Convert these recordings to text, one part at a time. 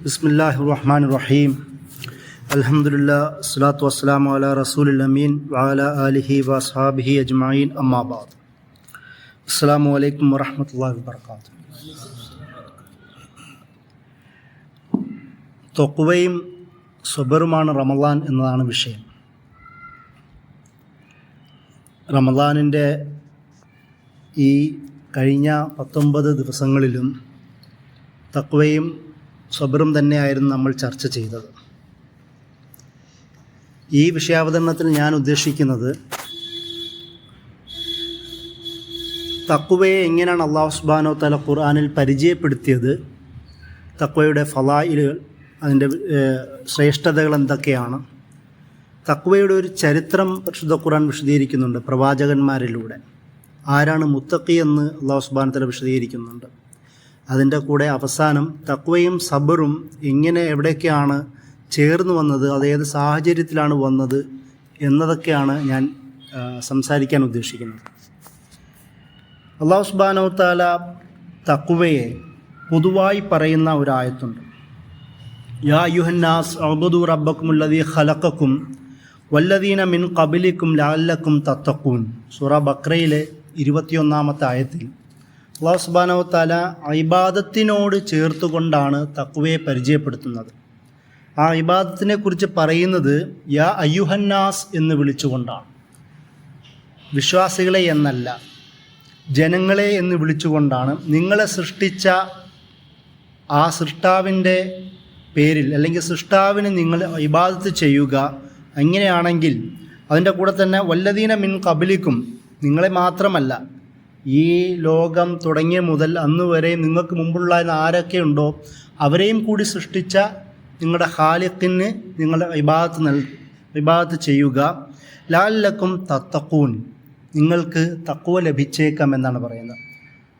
ബിസ്മില്ലാഹിർ റഹ്മാനിർ റഹീം. അൽഹംദുലില്ലാഹ് വസ്സലാത്തു വസ്സലാമു അലാ റസൂലിൽ അമീൻ വഅലാ ആലിഹി വഅസ്ഹാബിഹി അജ്മഈൻ. അമ്മാ ബഅദ്. അസ്സലാമു അലൈക്കും വറഹ്മത്തുള്ളാഹി വബറകാതുഹു. തഖ്വയും സബറുമാണ് റമളാൻ എന്നതാണ് വിഷയം. റമളാനിൻ്റെ ഈ കഴിഞ്ഞ 19 ദിവസങ്ങളിലും തഖ്വയും സബറും തന്നെയായിരുന്നു നമ്മൾ ചർച്ച ചെയ്തത്. ഈ വിഷയാവതരണത്തിൽ ഞാൻ ഉദ്ദേശിക്കുന്നത് തഖ്വയെ എങ്ങനെയാണ് അല്ലാഹു സുബ്ഹാനഹു വ തആല ഖുർആനിൽ പരിചയപ്പെടുത്തിയത്, തഖ്വയുടെ ഫളായിലുകൾ, അതിൻ്റെ ശ്രേഷ്ഠതകൾ എന്തൊക്കെയാണ്, തഖ്വയുടെ ഒരു ചരിത്രം പരിശുദ്ധ ഖുർആൻ വിശദീകരിക്കുന്നുണ്ട് പ്രവാചകന്മാരിലൂടെ. ആരാണ് മുത്തഖി എന്ന് അല്ലാഹു സുബ്ഹാനഹു വ തആല വിശദീകരിക്കുന്നുണ്ട്. അതിൻ്റെ കൂടെ അവസാനം തഖ്വയും സബറും എങ്ങനെ എവിടെയൊക്കെയാണ് ചേർന്ന് വന്നത്, അതേത് സാഹചര്യത്തിലാണ് വന്നത് എന്നതൊക്കെയാണ് ഞാൻ സംസാരിക്കാൻ ഉദ്ദേശിക്കുന്നത്. അല്ലാഹു സുബ്ഹാനഹു വ തആല തഖ്വയെ പൊതുവായി പറയുന്ന ഒരു ആയത്തുണ്ട്. യാ അയ്യുഹന്നാസ് ഉഅ്ബുദൂ റബ്ബക്കുമുല്ലദീ ഖലഖക്കും വല്ലദീന മിൻ ഖബ്ലിക്കും ലഅല്ലക്കും തത്തഖൂൻ. സൂറ ബഖറയിലെ 21-ാമത്തെ ആയത്തിൽ അല്ലാഹു സുബ്ഹാനഹു വ തആല ഇബാദത്തിനോട് ചേർത്തുകൊണ്ടാണ് തഖ്വയെ പരിചയപ്പെടുത്തുന്നത്. ആ ഇബാദത്തിനെ കുറിച്ച് പറയുന്നത് യാ അയ്യുഹന്നാസ് എന്ന് വിളിച്ചുകൊണ്ടാണ്. വിശ്വാസികളെ എന്നല്ല, ജനങ്ങളെ എന്ന് വിളിച്ചുകൊണ്ടാണ്. നിങ്ങളെ സൃഷ്ടിച്ച ആ സൃഷ്ടാവിൻ്റെ പേരിൽ, അല്ലെങ്കിൽ സൃഷ്ടാവിന് നിങ്ങൾ ഇബാദത്ത് ചെയ്യുക. അങ്ങനെയാണെങ്കിൽ അതിൻ്റെ കൂടെ തന്നെ വല്ലദീന മിൻ ഖബ്ലിക്കും, നിങ്ങളെ മാത്രമല്ല, ഈ ലോകം തുടങ്ങിയ മുതൽ അന്ന് വരെ നിങ്ങൾക്ക് മുമ്പുള്ള ആരൊക്കെയുണ്ടോ അവരെയും കൂടി സൃഷ്ടിച്ച നിങ്ങളുടെ ഖാലിഖിന് നിങ്ങൾ ഇബാദത്ത് ചെയ്യുക. ലഅല്ലക്കും തത്തഖൂൻ, നിങ്ങൾക്ക് തഖ്വ ലഭിച്ചേക്കാം എന്നാണ് പറയുന്നത്.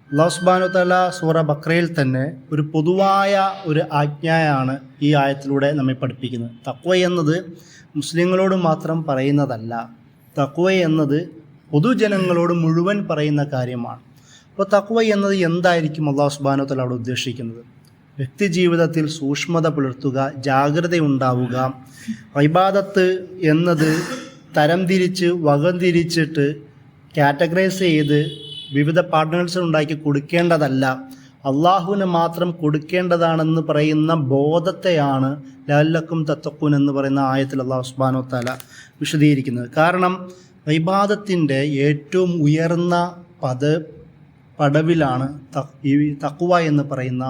അല്ലാഹു സുബ്ഹാനഹു വ തആല സൂറ ബഖറയിൽ തന്നെ ഒരു പൊതുവായ ഒരു ആജ്ഞയാണ് ഈ ആയത്തിലൂടെ നമ്മെ പഠിപ്പിക്കുന്നത്. തഖ്വ എന്നത് മുസ്ലിങ്ങളോട് മാത്രം പറയുന്നതല്ല, തഖ്വ എന്നത് പൊതുജനങ്ങളോട് മുഴുവൻ പറയുന്ന കാര്യമാണ്. അപ്പോൾ തഖ്വ എന്നത് എന്തായിരിക്കും അല്ലാഹു സുബ്ഹാനഹു വ തആല അവിടെ ഉദ്ദേശിക്കുന്നത്? വ്യക്തി ജീവിതത്തിൽ സൂക്ഷ്മത പുലർത്തുക, ജാഗ്രതയുണ്ടാവുക. ഇബാദത്ത് എന്നത് തരംതിരിച്ച് വകതിരിച്ചിട്ട് കാറ്റഗറൈസ് ചെയ്ത് വിവിധ പാർട്ട്നേഴ്സ് ഉണ്ടാക്കി കൊടുക്കേണ്ടതല്ല, അള്ളാഹുവിന് മാത്രം കൊടുക്കേണ്ടതാണെന്ന് പറയുന്ന ബോധത്തെയാണ് ലഅല്ലക്കും തത്തഖൂൻ എന്ന് പറയുന്ന ആയത്തിൽ അല്ലാഹു സുബ്ഹാനഹു വ തആല വിശദീകരിക്കുന്നത്. കാരണം ഇബാദത്തിൻ്റെ ഏറ്റവും ഉയർന്ന പടവിലാണ് ഈ തഖ്വ എന്ന് പറയുന്ന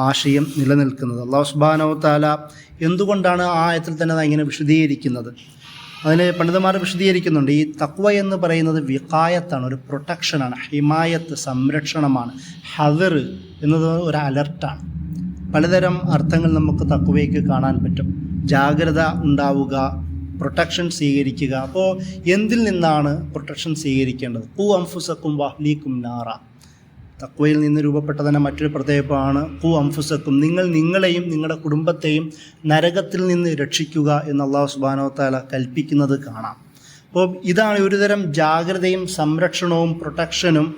ആശയം നിലനിൽക്കുന്നത്. അല്ലാഹു സുബ്ഹാനഹു വ തആല എന്തുകൊണ്ടാണ് ആ ആയത്തിൽ തന്നെ ഇങ്ങനെ വിശദീകരിക്കുന്നത്? അതിന് പണ്ഡിതന്മാർ വിശദീകരിക്കുന്നുണ്ട്. ഈ തഖ്വ എന്ന് പറയുന്നത് വിഖായത്താണ്, ഒരു പ്രൊട്ടക്ഷനാണ്, ഹിമായത്ത്, സംരക്ഷണമാണ്. ഹദർ എന്നത് ഒരു അലർട്ടാണ്. പലതരം അർത്ഥങ്ങൾ നമുക്ക് തഖ്വയ്ക്ക് കാണാൻ പറ്റും. ജാഗ്രത ഉണ്ടാവുക, പ്രൊട്ടക്ഷൻ സ്വീകരിക്കുക. അപ്പോൾ എന്തിൽ നിന്നാണ് പ്രൊട്ടക്ഷൻ സ്വീകരിക്കേണ്ടത്? ഖൂ അൻഫുസക്കും വഅഹ്ലീക്കും നാറ. തഖ്വയിൽ നിന്ന് രൂപപ്പെട്ട തന്നെ മറ്റൊരു പ്രത്യേകമാണ് ഖൂ അൻഫുസക്കും, നിങ്ങളെയും നിങ്ങളുടെ കുടുംബത്തെയും നരകത്തിൽ നിന്ന് രക്ഷിക്കുക എന്ന് അല്ലാഹു സുബ്ഹാനഹു വ തആല കൽപ്പിക്കുന്നത് കാണാം. അപ്പോൾ ഇതാണ് ഒരുതരം ജാഗ്രതയും സംരക്ഷണവും പ്രൊട്ടക്ഷനും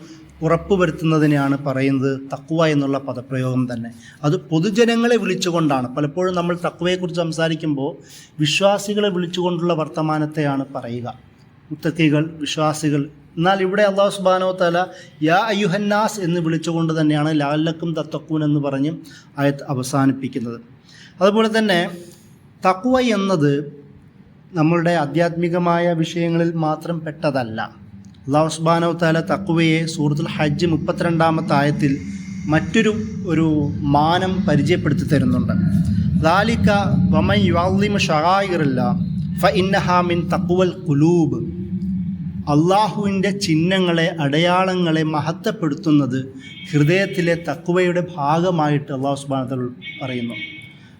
ഉറപ്പുവരുത്തുന്നതിനെയാണ് പറയുന്നത് തഖ്വ എന്നുള്ള പദപ്രയോഗം തന്നെ. അത് പൊതുജനങ്ങളെ വിളിച്ചുകൊണ്ടാണ്. പലപ്പോഴും നമ്മൾ തഖ്വയെക്കുറിച്ച് സംസാരിക്കുമ്പോൾ വിശ്വാസികളെ വിളിച്ചുകൊണ്ടുള്ള വർത്തമാനത്തെയാണ് പറയുക, മുത്തഖികൾ, വിശ്വാസികൾ. എന്നാൽ ഇവിടെ അല്ലാഹു സുബ്ഹാനഹു വ തആല യാ അയ്യുഹന്നാസ് എന്ന് വിളിച്ചുകൊണ്ട് തന്നെയാണ് ലഅല്ലക്കും തത്തഖൂൻ എന്ന് പറഞ്ഞ് ആയത്ത് അവസാനിപ്പിക്കുന്നത്. അതുപോലെ തന്നെ തഖ്വ എന്നത് നമ്മളുടെ ആധ്യാത്മികമായ വിഷയങ്ങളിൽ മാത്രം പെട്ടതല്ല. അല്ലാഹു സുബ്ഹാനഹു വ തആല തഖ്വയെ സൂറത്തുൽ ഹജ്ജ് 32-ാമത്തെ ആയത്തിൽ മറ്റൊരു മാനം പരിചയപ്പെടുത്തി തരുന്നുണ്ട്. ദാലിക വമൻ യുഅള്ളിമു ശആയിറല്ലാഹ് ഫഇന്നഹാ മിൻ തഖ്വൽ ഖുലൂബ്. അള്ളാഹുവിൻ്റെ ചിഹ്നങ്ങളെ, അടയാളങ്ങളെ മഹത്വപ്പെടുത്തുന്നത് ഹൃദയത്തിലെ തഖ്വയുടെ ഭാഗമായിട്ട് അല്ലാഹു സുബ്ഹാനഹു വ തആല പറയുന്നു.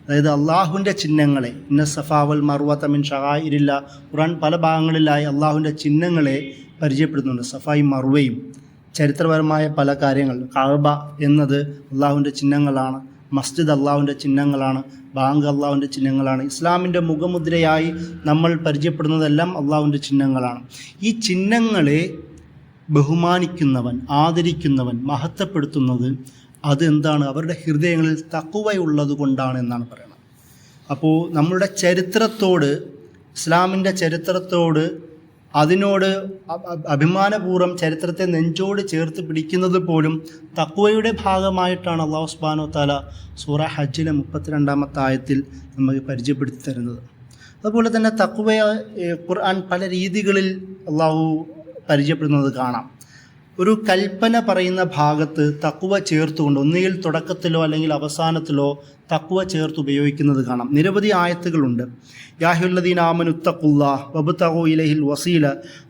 അതായത് അള്ളാഹുവിൻ്റെ ചിഹ്നങ്ങളെ, ഇന്ന സഫാ വൽ മർവത മിൻ ശആയിരില്ലാഹ്, ഖുർആൻ പല ഭാഗങ്ങളിലായി അള്ളാഹുവിൻ്റെ ചിഹ്നങ്ങളെ പരിചയപ്പെടുത്തുന്നുണ്ട്. സഫായും മർവയും ചരിത്രപരമായ പല കാര്യങ്ങൾ. കഅബ എന്നത് അള്ളാഹുവിൻ്റെ ചിഹ്നങ്ങളാണ്, മസ്ജിദ് അള്ളാഹുവിൻ്റെ ചിഹ്നങ്ങളാണ്, ബാങ്ക് അള്ളാഹുവിൻ്റെ ചിഹ്നങ്ങളാണ്. ഇസ്ലാമിൻ്റെ മുഖമുദ്രയായി നമ്മൾ പരിചയപ്പെടുന്നതെല്ലാം അള്ളാഹുവിൻ്റെ ചിഹ്നങ്ങളാണ്. ഈ ചിഹ്നങ്ങളെ ബഹുമാനിക്കുന്നവൻ, ആദരിക്കുന്നവൻ, മഹത്വപ്പെടുത്തുന്നത് അതെന്താണ്? അവരുടെ ഹൃദയങ്ങളിൽ തഖ്വയുള്ളത് കൊണ്ടാണ് എന്നാണ് പറയുന്നത്. അപ്പോൾ നമ്മളുടെ ചരിത്രത്തോട്, ഇസ്ലാമിൻ്റെ ചരിത്രത്തോട്, അതിനോട് അഭിമാനപൂർവ്വം ചരിത്രത്തെ നെഞ്ചോട് ചേർത്ത് പിടിക്കുന്നത് പോലും തഖ്വയുടെ ഭാഗമായിട്ടാണ് അല്ലാഹു സുബ്ഹാനഹു വ തആല സൂറ ഹജ്ജിലെ 32-ാമത്തെ ആയത്തിൽ നമുക്ക് പരിചയപ്പെടുത്തി തരുന്നത്. അതുപോലെ തന്നെ തഖ്വയെ ഖുർആൻ പല രീതികളിൽ അല്ലാഹു പരിചയപ്പെടുന്നത് കാണാം. ഒരു കൽപ്പന പറയുന്ന ഭാഗത്ത് തഖ്വ ചേർത്തുകൊണ്ട് ഒന്നുകിൽ തുടക്കത്തിലോ അല്ലെങ്കിൽ അവസാനത്തിലോ തഖ്വ ചേർത്ത് ഉപയോഗിക്കുന്നത് കാണാം. നിരവധി ആയത്തുകളുണ്ട്. യാ അയ്യുഹല്ലദീന ആമനു തഖുല്ലാഹ് വബ്തഗൂ ഇലൈഹിൽ വസീല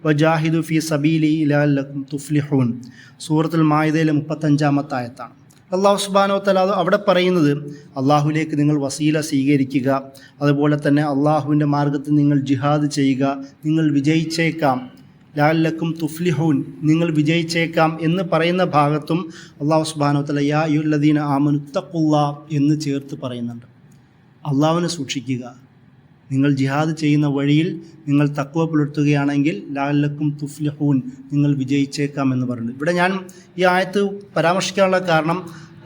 വജാഹിദു ഫീ സബീലിഹി ലഅല്ലകും തുഫ്ലിഹൂൻ. സൂറത്തുൽ മാഇദയിലെ 35-ാമത്തെ ആയത്താണ്. അല്ലാഹു സുബ്ഹാനഹു വ തആല അവിടെ പറയുന്നത് അള്ളാഹുവിലേക്ക് നിങ്ങൾ വസീല സ്വീകരിക്കുക, അതുപോലെ തന്നെ അള്ളാഹുവിൻ്റെ മാർഗത്തിൽ നിങ്ങൾ ജിഹാദ് ചെയ്യുക, നിങ്ങൾ വിജയിച്ചേക്കാം. ലഅല്ലക്കും തുഫ്ലിഹൂൻ, നിങ്ങൾ വിജയിച്ചേക്കാം എന്ന് പറയുന്ന ഭാഗത്തും അല്ലാഹു സുബ്ഹാനഹു വ തആല യാ അയ്യുഹല്ലദീന ആമനു തഖുല്ലാഹ് എന്ന് ചേർത്ത് പറയുന്നുണ്ട്. അള്ളാഹുവിനെ സൂക്ഷിക്കുക, നിങ്ങൾ ജിഹാദ് ചെയ്യുന്ന വഴിയിൽ നിങ്ങൾ തഖ്വ പുലർത്തുകയാണെങ്കിൽ ലഅല്ലക്കും തുഫ്ലിഹൂൻ, നിങ്ങൾ വിജയിച്ചേക്കാം എന്ന് പറയുന്നത്. ഇവിടെ ഞാൻ ഈ ആയത്ത് പരാമർശിക്കാനുള്ള കാരണം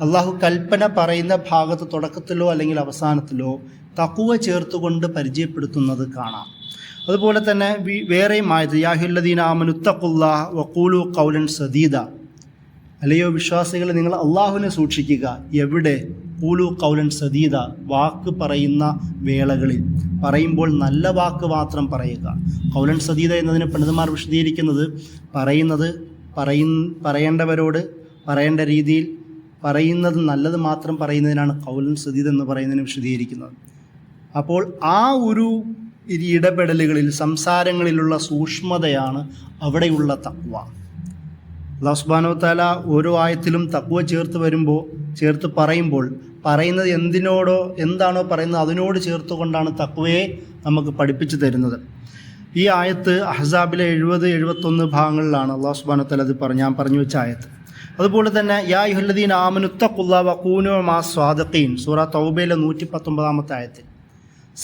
അള്ളാഹു കൽപ്പന പറയുന്ന ഭാഗത്ത് തുടക്കത്തിലോ അല്ലെങ്കിൽ അവസാനത്തിലോ തഖ്വ ചേർത്തുകൊണ്ട് പരിചയപ്പെടുത്തുന്നത് കാണാം. അതുപോലെ തന്നെ വേറെയും ആയത്ത് യാ അയ്യുഹല്ലദീന ആമനു തഖുല്ലാഹ വഖൂലു ഖൗലൻ സദീദ, അല്ലയോ വിശ്വാസികളെ നിങ്ങൾ അള്ളാഹുവിനെ സൂക്ഷിക്കുക. എവിടെ? ഖൂലു ഖൗലൻ സദീദ, വാക്ക് പറയുന്ന വേളകളിൽ പറയുമ്പോൾ നല്ല വാക്ക് മാത്രം പറയുക. ഖൗലൻ സദീദ എന്നതിന് പണ്ഡിതന്മാർ വിശദീകരിക്കുന്നത് പറയേണ്ടവരോട് പറയേണ്ട രീതിയിൽ പറയുന്നത് നല്ലത് മാത്രം പറയുന്നതിനാണ് ഖൗലൻ സദീദ എന്ന് പറയുന്നതിന് വിശദീകരിക്കുന്നത്. അപ്പോൾ ആ ഒരു ഇടപെടലുകളിൽ, സംസാരങ്ങളിലുള്ള സൂക്ഷ്മതയാണ് അവിടെയുള്ള തഖ്വ. അല്ലാഹു സുബ്ഹാനഹു വ തആല ഓരോ ആയത്തിലും തഖ്വ ചേർത്ത് പറയുമ്പോൾ പറയുന്നത് എന്താണോ പറയുന്നത് അതിനോട് ചേർത്തുകൊണ്ടാണ് തഖ്വയെ നമുക്ക് പഠിപ്പിച്ചു തരുന്നത്. ഈ ആയത്ത് അഹ്സാബിലെ 70-71 ഭാഗങ്ങളിലാണ് അല്ലാഹു സുബ്ഹാനഹു വ തആല ഞാൻ പറഞ്ഞു വെച്ച ആയത്ത്. അതുപോലെ തന്നെ യാ അയ്യുഹല്ലദീന ആമനു തഖുല്ലാഹ വകൂനൂ മഅസ് സ്വാദിഖീൻ, സൂറ തൗബയിലെ 119-ാമത്തെ ആയത്തിൽ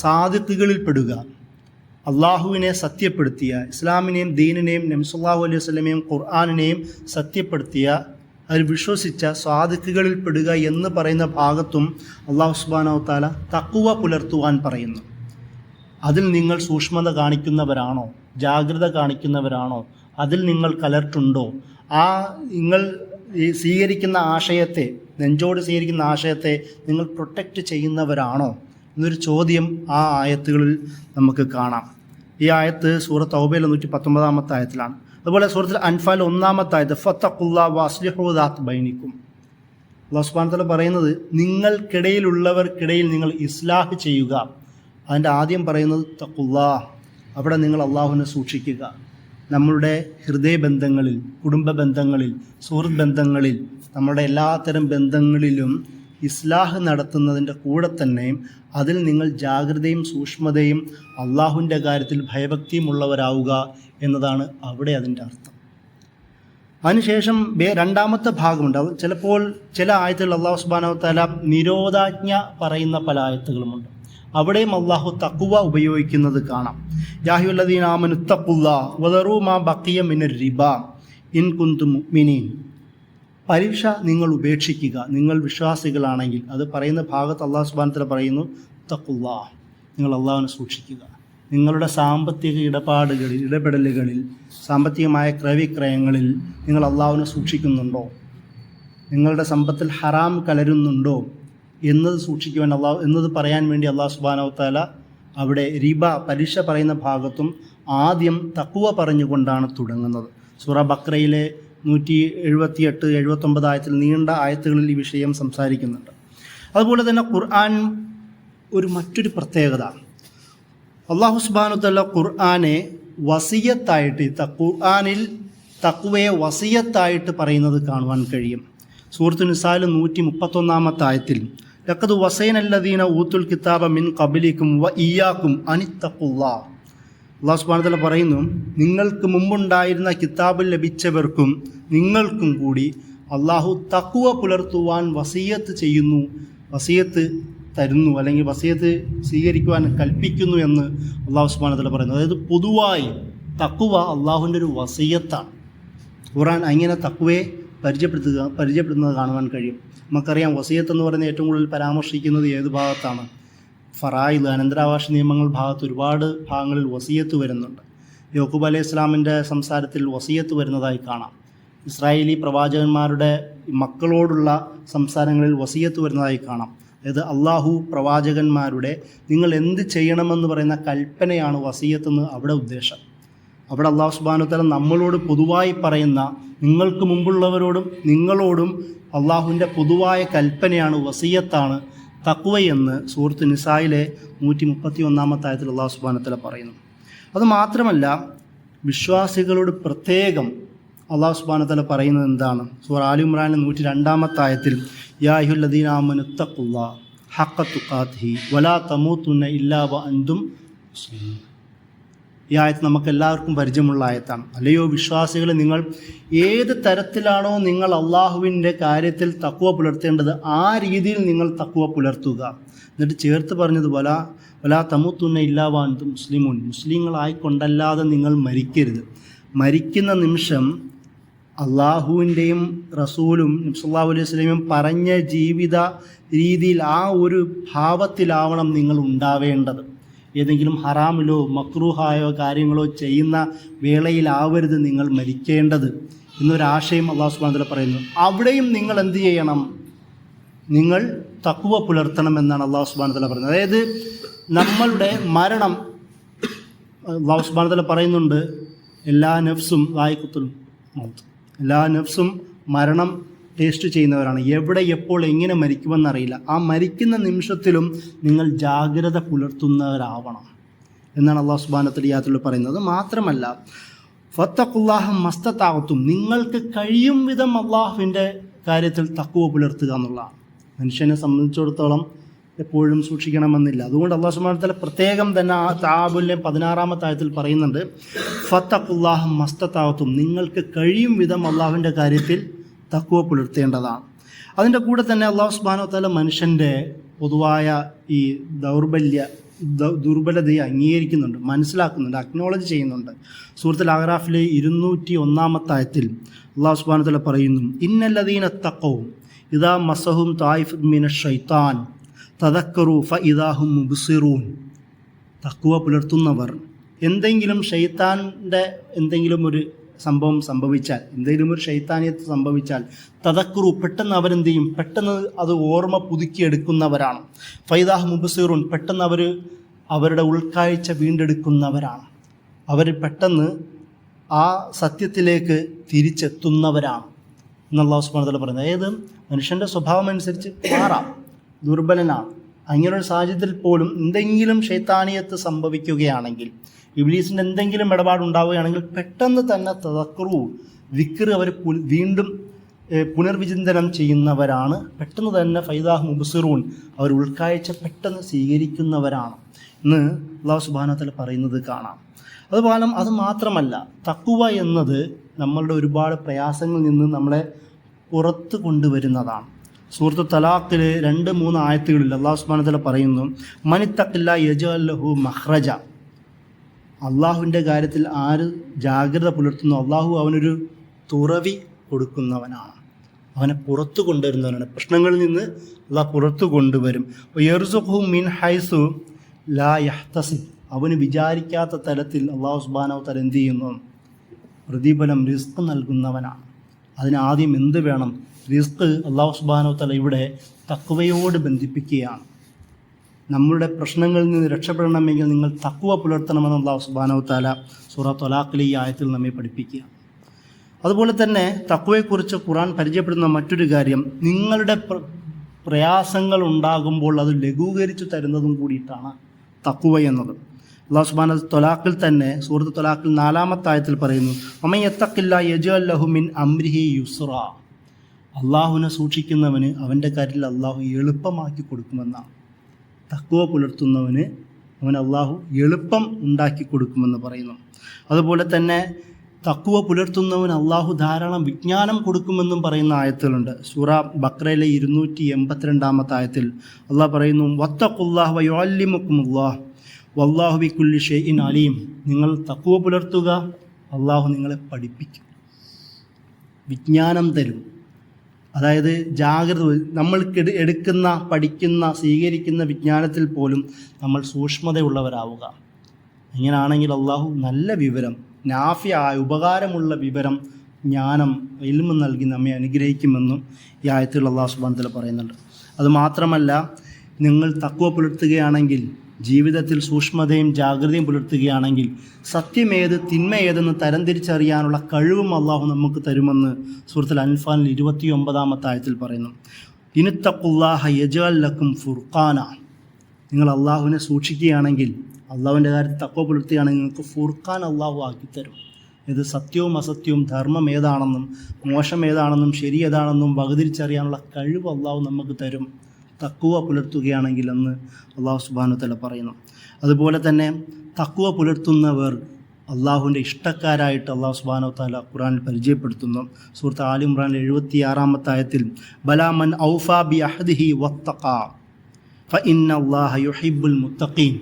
സാദിഖുകളിൽ പെടുക, അള്ളാഹുവിനെ സത്യപ്പെടുത്തിയ, ഇസ്ലാമിനെയും ദീനിനെയും നബി സല്ലല്ലാഹു അലൈഹി വസല്ലമയും ഖുർആനിനെയും സത്യപ്പെടുത്തിയ, അതിൽ വിശ്വസിച്ച സ്വാദിഖുകളിൽ പെടുക എന്ന് പറയുന്ന ഭാഗത്തും അല്ലാഹു സുബ്ഹാനഹു വ തആല തഖ്വ പുലർത്തുവാൻ പറയുന്നു. അതിൽ നിങ്ങൾ സൂക്ഷ്മത കാണിക്കുന്നവരാണോ, ജാഗ്രത കാണിക്കുന്നവരാണോ, അതിൽ നിങ്ങൾ കലർട്ടുണ്ടോ, നിങ്ങൾ സ്വീകരിക്കുന്ന ആശയത്തെ, നെഞ്ചോട് സ്വീകരിക്കുന്ന ആശയത്തെ നിങ്ങൾ പ്രൊട്ടക്റ്റ് ചെയ്യുന്നവരാണോ എന്നൊരു ചോദ്യം ആ ആയത്തുകളിൽ നമുക്ക് കാണാം. ഈ ആയത്ത് സൂറത്ത് തൗബയിലെ 119-ാമത്തെ ആയത്തിലാണ്. അതുപോലെ സൂറത്തുൽ അൻഫാൽ 1-ാമത്തെ ആയത്ത് ഫത്തഖുല്ലാഹ വഅസ്ലിഹൂ ദാത്ത ബൈനിക്കും. അല്ലാഹു സുബ്ഹാനഹു വ തആല പറയുന്നത് നിങ്ങൾക്കിടയിലുള്ളവർക്കിടയിൽ നിങ്ങൾ ഇസ്ലാഹ് ചെയ്യുക. അതിൻ്റെ ആദ്യം പറയുന്നത് തഖുല്ലാഹ്, അവിടെ നിങ്ങൾ അള്ളാഹുവിനെ സൂക്ഷിക്കുക. നമ്മളുടെ ഹൃദയബന്ധങ്ങളിൽ, കുടുംബ ബന്ധങ്ങളിൽ, സുഹൃത്ത് ബന്ധങ്ങളിൽ, നമ്മുടെ എല്ലാത്തരം ബന്ധങ്ങളിലും ഇസ്ലാഹ് നടത്തുന്നതിൻ്റെ കൂടെ തന്നെ അതിൽ നിങ്ങൾ ജാഗ്രതയും സൂക്ഷ്മതയും അള്ളാഹുവിൻ്റെ കാര്യത്തിൽ ഭയഭക്തിയും ഉള്ളവരാവുക എന്നതാണ് അവിടെ അതിൻ്റെ അർത്ഥം. അതിനുശേഷം രണ്ടാമത്തെ ഭാഗമുണ്ട്. ചിലപ്പോൾ ചില ആയത്തുകൾ അല്ലാഹു സുബ്ഹാനഹു വ തആല നിരോധാജ്ഞ പറയുന്ന പല ആയത്തുകളുമുണ്ട്. അവിടെയും അള്ളാഹു തഖ്വ ഉപയോഗിക്കുന്നത് കാണാം. യാ അയ്യുഹല്ലദീന ആമനു തഖുല്ലാഹ വദറൂ മാ ബഖിയ മിനർ റിബ ഇൻ കുന്തും മുഅ്മിനീൻ. പലിശ നിങ്ങൾ ഉപേക്ഷിക്കുക, നിങ്ങൾ വിശ്വാസികളാണെങ്കിൽ. അത് പറയുന്ന ഭാഗത്ത് അല്ലാഹു സുബ്ഹാനഹു വ തആല പറയുന്നു തഖുല്ലാഹ്, നിങ്ങൾ അള്ളാഹുവിനെ സൂക്ഷിക്കുക. നിങ്ങളുടെ സാമ്പത്തിക ഇടപെടലുകളിൽ, സാമ്പത്തികമായ ക്രയവിക്രയങ്ങളിൽ നിങ്ങൾ അള്ളാഹുവിനെ സൂക്ഷിക്കുന്നുണ്ടോ? നിങ്ങളുടെ സമ്പത്തിൽ ഹറാം കലരുന്നുണ്ടോ എന്നത് സൂക്ഷിക്കുവാൻ എന്നത് പറയാൻ വേണ്ടി അല്ലാഹു സുബ്ഹാനഹു വ തആല അവിടെ റിബ, പലിശ പറയുന്ന ഭാഗത്തും ആദ്യം തഖ്വ പറഞ്ഞുകൊണ്ടാണ് തുടങ്ങുന്നത്. സൂറ ബഖറയിലെ 178-79 ആയത്തിൽ നീണ്ട ആയത്തുകളിൽ ഈ വിഷയം സംസാരിക്കുന്നുണ്ട്. അതുപോലെ തന്നെ ഖുർആൻ മറ്റൊരു പ്രത്യേകത, അല്ലാഹു സുബ്ഹാനഹു വ തആല ഖുർആനെ വസിയത്തായിട്ട്, ഖുർആനിൽ തഖ്വയെ വസിയത്തായിട്ട് പറയുന്നത് കാണുവാൻ കഴിയും. സൂറത്തുൻ നിസായിലെ 131-ാമത്തെ ആയത്തിൽ ലഖദ് വസൈനല്ലദീന ഊത്തുൽ കിതാബ മിൻ ഖബ്ലിക്കും വ ഇയ്യാക്കും അനിത്തഖുല്ലാഹ്. അല്ലാഹു സുബ്ഹാനഹു വ തആല പറയുന്നു, നിങ്ങൾക്ക് മുമ്പുണ്ടായിരുന്ന കിതാബിൽ ലഭിച്ചവർക്കും നിങ്ങൾക്കും കൂടി അള്ളാഹു തഖ്വ പുലർത്തുവാൻ വസിയത്ത് തരുന്നു, അല്ലെങ്കിൽ വസിയത്ത് സ്വീകരിക്കുവാൻ കൽപ്പിക്കുന്നു എന്ന് അല്ലാഹു സുബ്ഹാനഹു വ തആല പറയുന്നു. അതായത് പൊതുവായി തഖ്വ അള്ളാഹുവിൻ്റെ ഒരു വസിയത്താണ്. ഖുർആൻ അങ്ങനെ തഖ്വയെ പരിചയപ്പെടുത്തുന്നത് കാണുവാൻ കഴിയും. നമുക്കറിയാം വസിയത്ത് എന്ന് പറയുന്നത് ഏറ്റവും കൂടുതൽ പരാമർശിക്കുന്നത് ഏത് ഭാഗത്താണ്? ഫറായിദ്, അനന്തരാവകാശ നിയമങ്ങൾ ഭാഗത്ത് ഒരുപാട് ഭാഗങ്ങളിൽ വസിയത്ത് വരുന്നുണ്ട്. യാക്കൂബ് അലൈഹി ഇസ്ലാമിൻ്റെ സംസാരത്തിൽ വസിയത്ത് വരുന്നതായി കാണാം. ഇസ്രായേലി പ്രവാചകന്മാരുടെ മക്കളോടുള്ള സംസാരങ്ങളിൽ വസിയത്ത് വരുന്നതായി കാണാം. അതായത് അള്ളാഹു പ്രവാചകന്മാരുടെ നിങ്ങൾ എന്ത് ചെയ്യണമെന്ന് പറയുന്ന കൽപ്പനയാണ് വസിയത്തെന്ന് അവിടെ ഉദ്ദേശം. അവിടെ അള്ളാഹു സുബ്ഹാനഹു വ തആല നമ്മളോട് പൊതുവായി പറയുന്ന, നിങ്ങൾക്ക് മുമ്പുള്ളവരോടും നിങ്ങളോടും അള്ളാഹുവിൻ്റെ പൊതുവായ കൽപ്പനയാണ്, വസിയത്താണ് തഖ്വയെന്ന് സൂറത്ത് നിസായിലെ 131 ആയത്തിൽ അള്ളാഹു സുബ്ഹാനഹു വ തആല പറയുന്നു. അതുമാത്രമല്ല, വിശ്വാസികളോട് പ്രത്യേകം അള്ളാഹു സുബ്ഹാനഹു വ തആല പറയുന്നത് എന്താണ്? സൂറ ആലി ഇംറാനിലെ 102 ആയത്തിൽ യാ അയ്യുഹല്ലദീന ആമനു തഖുല്ലാഹ ഹഖ്ക തുഖാതിഹി വലാ തമൂതുന്ന ഇല്ലാ വഅൻതും മുസ്ലിമൂൻ. ഈ ആയത്ത് നമുക്ക് എല്ലാവർക്കും പരിചയമുള്ള ആയത്താണ്. അല്ലയോ വിശ്വാസികളെ, നിങ്ങൾ ഏത് തരത്തിലാണോ നിങ്ങൾ അള്ളാഹുവിൻ്റെ കാര്യത്തിൽ തഖ്വ പുലർത്തേണ്ടത് ആ രീതിയിൽ നിങ്ങൾ തഖ്വ പുലർത്തുക. എന്നിട്ട് ചേർത്ത് പറഞ്ഞത് വലാ തമൂതുന്ന ഇല്ലാ വഅൻതും മുസ്ലിമൂൻ, മുസ്ലിങ്ങളായിക്കൊണ്ടല്ലാതെ നിങ്ങൾ മരിക്കരുത്. മരിക്കുന്ന നിമിഷം അള്ളാഹുവിൻ്റെയും റസൂലും നബി സല്ലല്ലാഹു അലൈഹി വസല്ലമയും പറഞ്ഞ ജീവിത രീതിയിൽ ആ ഒരു ഭാവത്തിലാവണം നിങ്ങൾ ഉണ്ടാവേണ്ടത്. ഏതെങ്കിലും ഹറാമിലോ മക്രൂഹായോ കാര്യങ്ങളോ ചെയ്യുന്ന വേളയിലാവരുത് നിങ്ങൾ മരിക്കേണ്ടത് എന്നൊരാശയം അള്ളാഹു സുബ്ഹാനഹു വ തആല പറയുന്നു. അവിടെയും നിങ്ങൾ എന്ത് ചെയ്യണം? നിങ്ങൾ തഖ്വ പുലർത്തണം എന്നാണ് അള്ളാഹു സുബ്ഹാനഹു വ തആല പറയുന്നത്. അതായത് നമ്മളുടെ മരണം അള്ളാഹു സുബ്ഹാനഹു വ തആല പറയുന്നുണ്ട്, എല്ലാ നഫ്സും ദായിഖത്തുൽ മൗത്ത്, എല്ലാ നഫ്സും മരണം ടേസ്റ്റ് ചെയ്യുന്നവരാണ്. എവിടെ എപ്പോൾ എങ്ങനെ മരിക്കുമെന്നറിയില്ല. ആ മരിക്കുന്ന നിമിഷത്തിലും നിങ്ങൾ ജാഗ്രത പുലർത്തുന്നവരാവണം എന്നാണ് അള്ളാഹു സുബ്ഹാനഹു വ തആല ഈ ആയത്തിൽ പറയുന്നത്. മാത്രമല്ല, ഫത്തഖുല്ലാഹ മസ്തതഅതും, നിങ്ങൾക്ക് കഴിയും വിധം അള്ളാഹുവിൻ്റെ കാര്യത്തിൽ തഖ്വ പുലർത്തുക എന്നുള്ളതാണ്. മനുഷ്യനെ സംബന്ധിച്ചിടത്തോളം എപ്പോഴും സൂക്ഷിക്കണമെന്നില്ല. അതുകൊണ്ട് അള്ളാഹു സുബ്ഹാനഹു വ തആല പ്രത്യേകം തന്നെ ആ തആബുലിലെ 16 ആയത്തിൽ പറയുന്നുണ്ട്, ഫത്തഖുല്ലാഹ മസ്തതഅതും, നിങ്ങൾക്ക് കഴിയും വിധം അള്ളാഹുവിൻ്റെ കാര്യത്തിൽ തഖ്വ പുലർത്തേണ്ടതാണ്. അതിൻ്റെ കൂടെ തന്നെ അള്ളാഹു സുബ്ഹാനഹു വ തആല മനുഷ്യൻ്റെ പൊതുവായ ഈ ദുർബലതയെ അംഗീകരിക്കുന്നുണ്ട്, മനസ്സിലാക്കുന്നുണ്ട്, അക്നോളജ് ചെയ്യുന്നുണ്ട്. സൂറത്തുൽ അഅറാഫിലെ 201 ആയത്തിൽ അള്ളാഹു സുബ്ഹാനഹു വ തആല പറയുന്നു, ഇന്നല്ലദീന തഖൗ ഇദാ മസ്സഹും തായിഫുൻ മിനശ് ശൈത്താൻ തദക്കറു ഫഇദാ ഹും മുബ്സിറൂൻ. തഖ്വ പുലർത്തുന്നവർ എന്തെങ്കിലും ശൈത്താൻ്റെ എന്തെങ്കിലും ഒരു സംഭവം സംഭവിച്ചാൽ, എന്തെങ്കിലും ഒരു ശൈത്താനിയത്ത് സംഭവിച്ചാൽ തദക്കറു, പെട്ടെന്ന് അവരെന്ത് ചെയ്യും? പെട്ടെന്ന് അത് ഓർമ്മ പുതുക്കിയെടുക്കുന്നവരാണ്. ഫഇദാ ഹും മുബ്സിറൂൻ, പെട്ടെന്ന് അവരുടെ ഉൾക്കാഴ്ച വീണ്ടെടുക്കുന്നവരാണ്. അവർ പെട്ടെന്ന് ആ സത്യത്തിലേക്ക് തിരിച്ചെത്തുന്നവരാണ് എന്ന് അല്ലാഹു സുബ്ഹാനഹു വ തആല പറയുന്നത്. അതായത് മനുഷ്യൻ്റെ സ്വഭാവം അനുസരിച്ച് മാറാം, ദുർബലനാണ്. അങ്ങനെയൊരു സാഹചര്യത്തിൽ പോലും എന്തെങ്കിലും ശൈത്താനിയത്ത് സംഭവിക്കുകയാണെങ്കിൽ, ഇബ്ലീസിൻ്റെ എന്തെങ്കിലും ഇടപാടുണ്ടാവുകയാണെങ്കിൽ പെട്ടെന്ന് തന്നെ തദക്കറു, വിക്ർ അവർ വീണ്ടും പുനർവിചിന്തനം ചെയ്യുന്നവരാണ്. പെട്ടെന്ന് തന്നെ ഫൈദാഹ് മുബ്സിറൂൻ, അവർ ഉൾക്കാഴ്ച പെട്ടെന്ന് സ്വീകരിക്കുന്നവരാണ് എന്ന് അല്ലാഹു സുബ്ഹാനഹു വ തആല പറയുന്നത് കാണാം. അതുപോലെ അത് മാത്രമല്ല, തഖ്വ എന്നത് നമ്മളുടെ ഒരുപാട് പ്രയാസങ്ങളിൽ നിന്ന് നമ്മളെ പുറത്ത് കൊണ്ടുവരുന്നതാണ്. സൂറത്ത് തലാഖിലെ 2-3 ആയത്തുകളിൽ അല്ലാഹു സുബ്ഹാനഹു വ തആല പറയുന്നു, മനിത്തഖില്ലാ യജ്അൽ ലഹു മഖ്റജ. അള്ളാഹുവിൻ്റെ കാര്യത്തിൽ ആര് ജാഗ്രത പുലർത്തുന്നു, അള്ളാഹു അവനൊരു തുറവി കൊടുക്കുന്നവനാണ്, അവനെ പുറത്തു കൊണ്ടുവരുന്നവനാണ്. പ്രശ്നങ്ങളിൽ നിന്ന് അള്ളാഹ് പുറത്തു കൊണ്ടുവരും. യർസുഖു മിൻ ഹൈസു ലാ യഹ്തസിബ്, അവന് വിചാരിക്കാത്ത തരത്തിൽ അള്ളാഹു സുബ്ഹാനഹു വ തആല എന്ത് ചെയ്യുന്നു? പ്രതിഫലം, റിസ്ക് നൽകുന്നവനാണ്. അതിനാദ്യം എന്ത് വേണം? റിസ്ക് അള്ളാഹു സുബ്ഹാനഹു വ തആല ഇവിടെ തഖ്വയോട് ബന്ധിപ്പിക്കുകയാണ്. നമ്മളുടെ പ്രശ്നങ്ങളിൽ നിന്ന് രക്ഷപ്പെടണമെങ്കിൽ നിങ്ങൾ തഖ്വ പുലർത്തണമെന്ന് അല്ലാഹു സുബ്ഹാനഹു വ തആല സൂറ ത്വലാഖിലെ ഈ ആയത്തിൽ നമ്മെ പഠിപ്പിക്കുക. അതുപോലെ തന്നെ തഖ്വയെക്കുറിച്ച് ഖുർആൻ പരിചയപ്പെടുന്ന മറ്റൊരു കാര്യം, നിങ്ങളുടെ പ്രയാസങ്ങൾ ഉണ്ടാകുമ്പോൾ അത് ലഘൂകരിച്ചു തരുന്നതും കൂടിയിട്ടാണ് തഖ്വ എന്നത്. അല്ലാഹു സുബ്ഹാനഹു ത്വലാഖിൽ തന്നെ സൂറത്ത് ത്വലാഖിൽ 4 ആയത്തിൽ പറയുന്നു, വമൻ യത്തഖില്ലാ യജ്അൽ ലഹു മിൻ അംരിഹി യുസ്റാ. അള്ളാഹുവിനെ സൂക്ഷിക്കുന്നവന് അവൻ്റെ കാര്യത്തിൽ അള്ളാഹു എളുപ്പമാക്കി കൊടുക്കുമെന്നാണ്. തഖ്വ പുലർത്തുന്നവന് അവൻ അള്ളാഹു എളുപ്പം ഉണ്ടാക്കി കൊടുക്കുമെന്ന് പറയുന്നു. അതുപോലെ തന്നെ തഖ്വ പുലർത്തുന്നവന് അള്ളാഹു ധാരാളം വിജ്ഞാനം കൊടുക്കുമെന്നും പറയുന്ന ആയത്തുകളുണ്ട്. സൂറ ബഖറയിലെ 282 ആയത്തിൽ അള്ളാഹ് പറയുന്നു, വത്തഖുല്ലാഹ വയുഅല്ലിമുക്കുമുല്ലാഹ് വല്ലാഹു ബികുല്ലി ഷൈഇൻ അലീം. നിങ്ങൾ തഖ്വ പുലർത്തുക, അള്ളാഹു നിങ്ങളെ പഠിപ്പിക്കും, വിജ്ഞാനം തരും. അതായത് ജാഗ്രത, നമ്മൾ എടുക്കുന്ന, പഠിക്കുന്ന, സ്വീകരിക്കുന്ന വിജ്ഞാനത്തിൽ പോലും നമ്മൾ സൂക്ഷ്മതയുള്ളവരാവുക. ഇങ്ങനെയാണെങ്കിൽ അള്ളാഹു നല്ല വിവരം, നാഫിയായ ഉപകാരമുള്ള വിവരം, ജ്ഞാനം, ഇൽമ് നൽകി നമ്മെ അനുഗ്രഹിക്കുമെന്നും ഈ ആയത്തിൽ അള്ളാഹു സുബ്ഹാനഹു വ തആല പറയുന്നുണ്ട്. അതുമാത്രമല്ല, നിങ്ങൾ തഖ്വ പുലർത്തുകയാണെങ്കിൽ, ജീവിതത്തിൽ സൂക്ഷ്മതയും ജാഗ്രതയും പുലർത്തുകയാണെങ്കിൽ സത്യമേത് തിന്മയേതെന്ന് തരംതിരിച്ചറിയാനുള്ള കഴിവും അള്ളാഹു നമുക്ക് തരുമെന്ന് സൂറത്തുൽ അൻഫാലിൽ 29-ാമത്തെ ആയത്തിൽ പറയുന്നു. ഇനിത്തഖുല്ലാഹ യജ്അൽ ലക്കും ഫുർഖാന. നിങ്ങൾ അള്ളാഹുവിനെ സൂക്ഷിക്കുകയാണെങ്കിൽ, അള്ളാഹുവിൻ്റെ കാര്യത്തിൽ തഖ്വ പുലർത്തുകയാണെങ്കിൽ നിങ്ങൾക്ക് ഫുർഖാൻ അള്ളാഹു ആക്കിത്തരും. ഇത് സത്യവും അസത്യവും, ധർമ്മം ഏതാണെന്നും മോശം ഏതാണെന്നും ശരി ഏതാണെന്നും വകതിരിച്ചറിയാനുള്ള കഴിവ് അള്ളാഹു നമുക്ക് തരും തഖ്വ പുലർത്തുകയാണെങ്കിൽ എന്ന് അള്ളാഹു സുബ്ഹാനഹു വ തആല പറയുന്നു. അതുപോലെ തന്നെ തഖ്വ പുലർത്തുന്നവർ അള്ളാഹുവിൻ്റെ ഇഷ്ടക്കാരായിട്ട് അള്ളാഹു സുബ്ഹാനഹു വ തആല ഖുർആനിൽ പരിചയപ്പെടുത്തുന്നു. സൂറത്ത് ആൽ ഇംറാനിൽ 76-ാമത്തെ ആയത്തിൽ ബലാ മൻ ഔഫാ ബി അഹദിഹി വത്തഖാ ഫഇന്നല്ലാഹ യുഹിബ്ബുൽ മുത്തഖീൻ.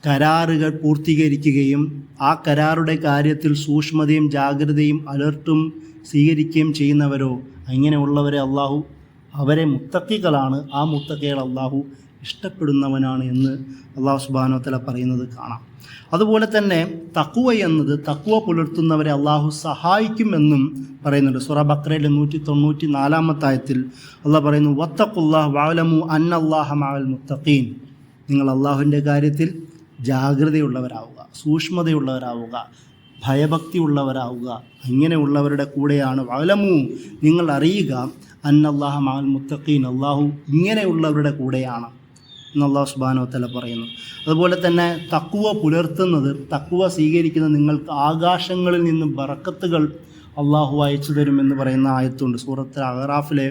കരാറുകൾ പൂർത്തീകരിക്കുകയും ആ കരാറുടെ കാര്യത്തിൽ സൂക്ഷ്മതയും ജാഗ്രതയും അലർട്ടും സ്വീകരിക്കുകയും ചെയ്യുന്നവരോ, അങ്ങനെയുള്ളവരെ അള്ളാഹു, അവരെ മുത്തഖികളാണ്, ആ മുത്തഖികൾ അള്ളാഹു ഇഷ്ടപ്പെടുന്നവനാണ് എന്ന് അള്ളാഹു സുബ്ഹാനഹു വ തആല പറയുന്നത് കാണാം. അതുപോലെ തന്നെ തഖ്വ എന്നത്, തഖ്വ പുലർത്തുന്നവരെ അള്ളാഹു സഹായിക്കുമെന്നും പറയുന്നുണ്ട്. സൂറ ബഖറയിലെ 194-ാമത്തെ ആയത്തിൽ അള്ളാഹു പറയുന്നു, വത്തഖുല്ലാഹ വഅലമു അന്നല്ലാഹ മഅൽ മുത്തഖീൻ. നിങ്ങൾ അള്ളാഹുവിൻ്റെ കാര്യത്തിൽ ജാഗ്രതയുള്ളവരാവുക, സൂക്ഷ്മതയുള്ളവരാവുക, ഭയഭക്തിയുള്ളവരാവുക. അങ്ങനെയുള്ളവരുടെ കൂടെയാണ്. വഅലമു, നിങ്ങൾ അറിയുക, അന്നല്ലാഹ മഅൽ മുത്തഖീൻ, അള്ളാഹു ഇങ്ങനെയുള്ളവരുടെ കൂടെയാണ് എന്ന് അള്ളാഹു സുബ്ഹാനഹു വ തആല പറയുന്നു. അതുപോലെ തന്നെ തഖ്വ പുലർത്തുന്നത്, തഖ്വ സ്വീകരിക്കുന്നത് നിങ്ങൾക്ക് ആകാശങ്ങളിൽ നിന്നും ബറക്കത്തുകൾ അള്ളാഹു അയച്ചു തരുമെന്ന് പറയുന്ന ആയത്തുണ്ട്. സൂറത്തുൽ അഅറാഫിലെ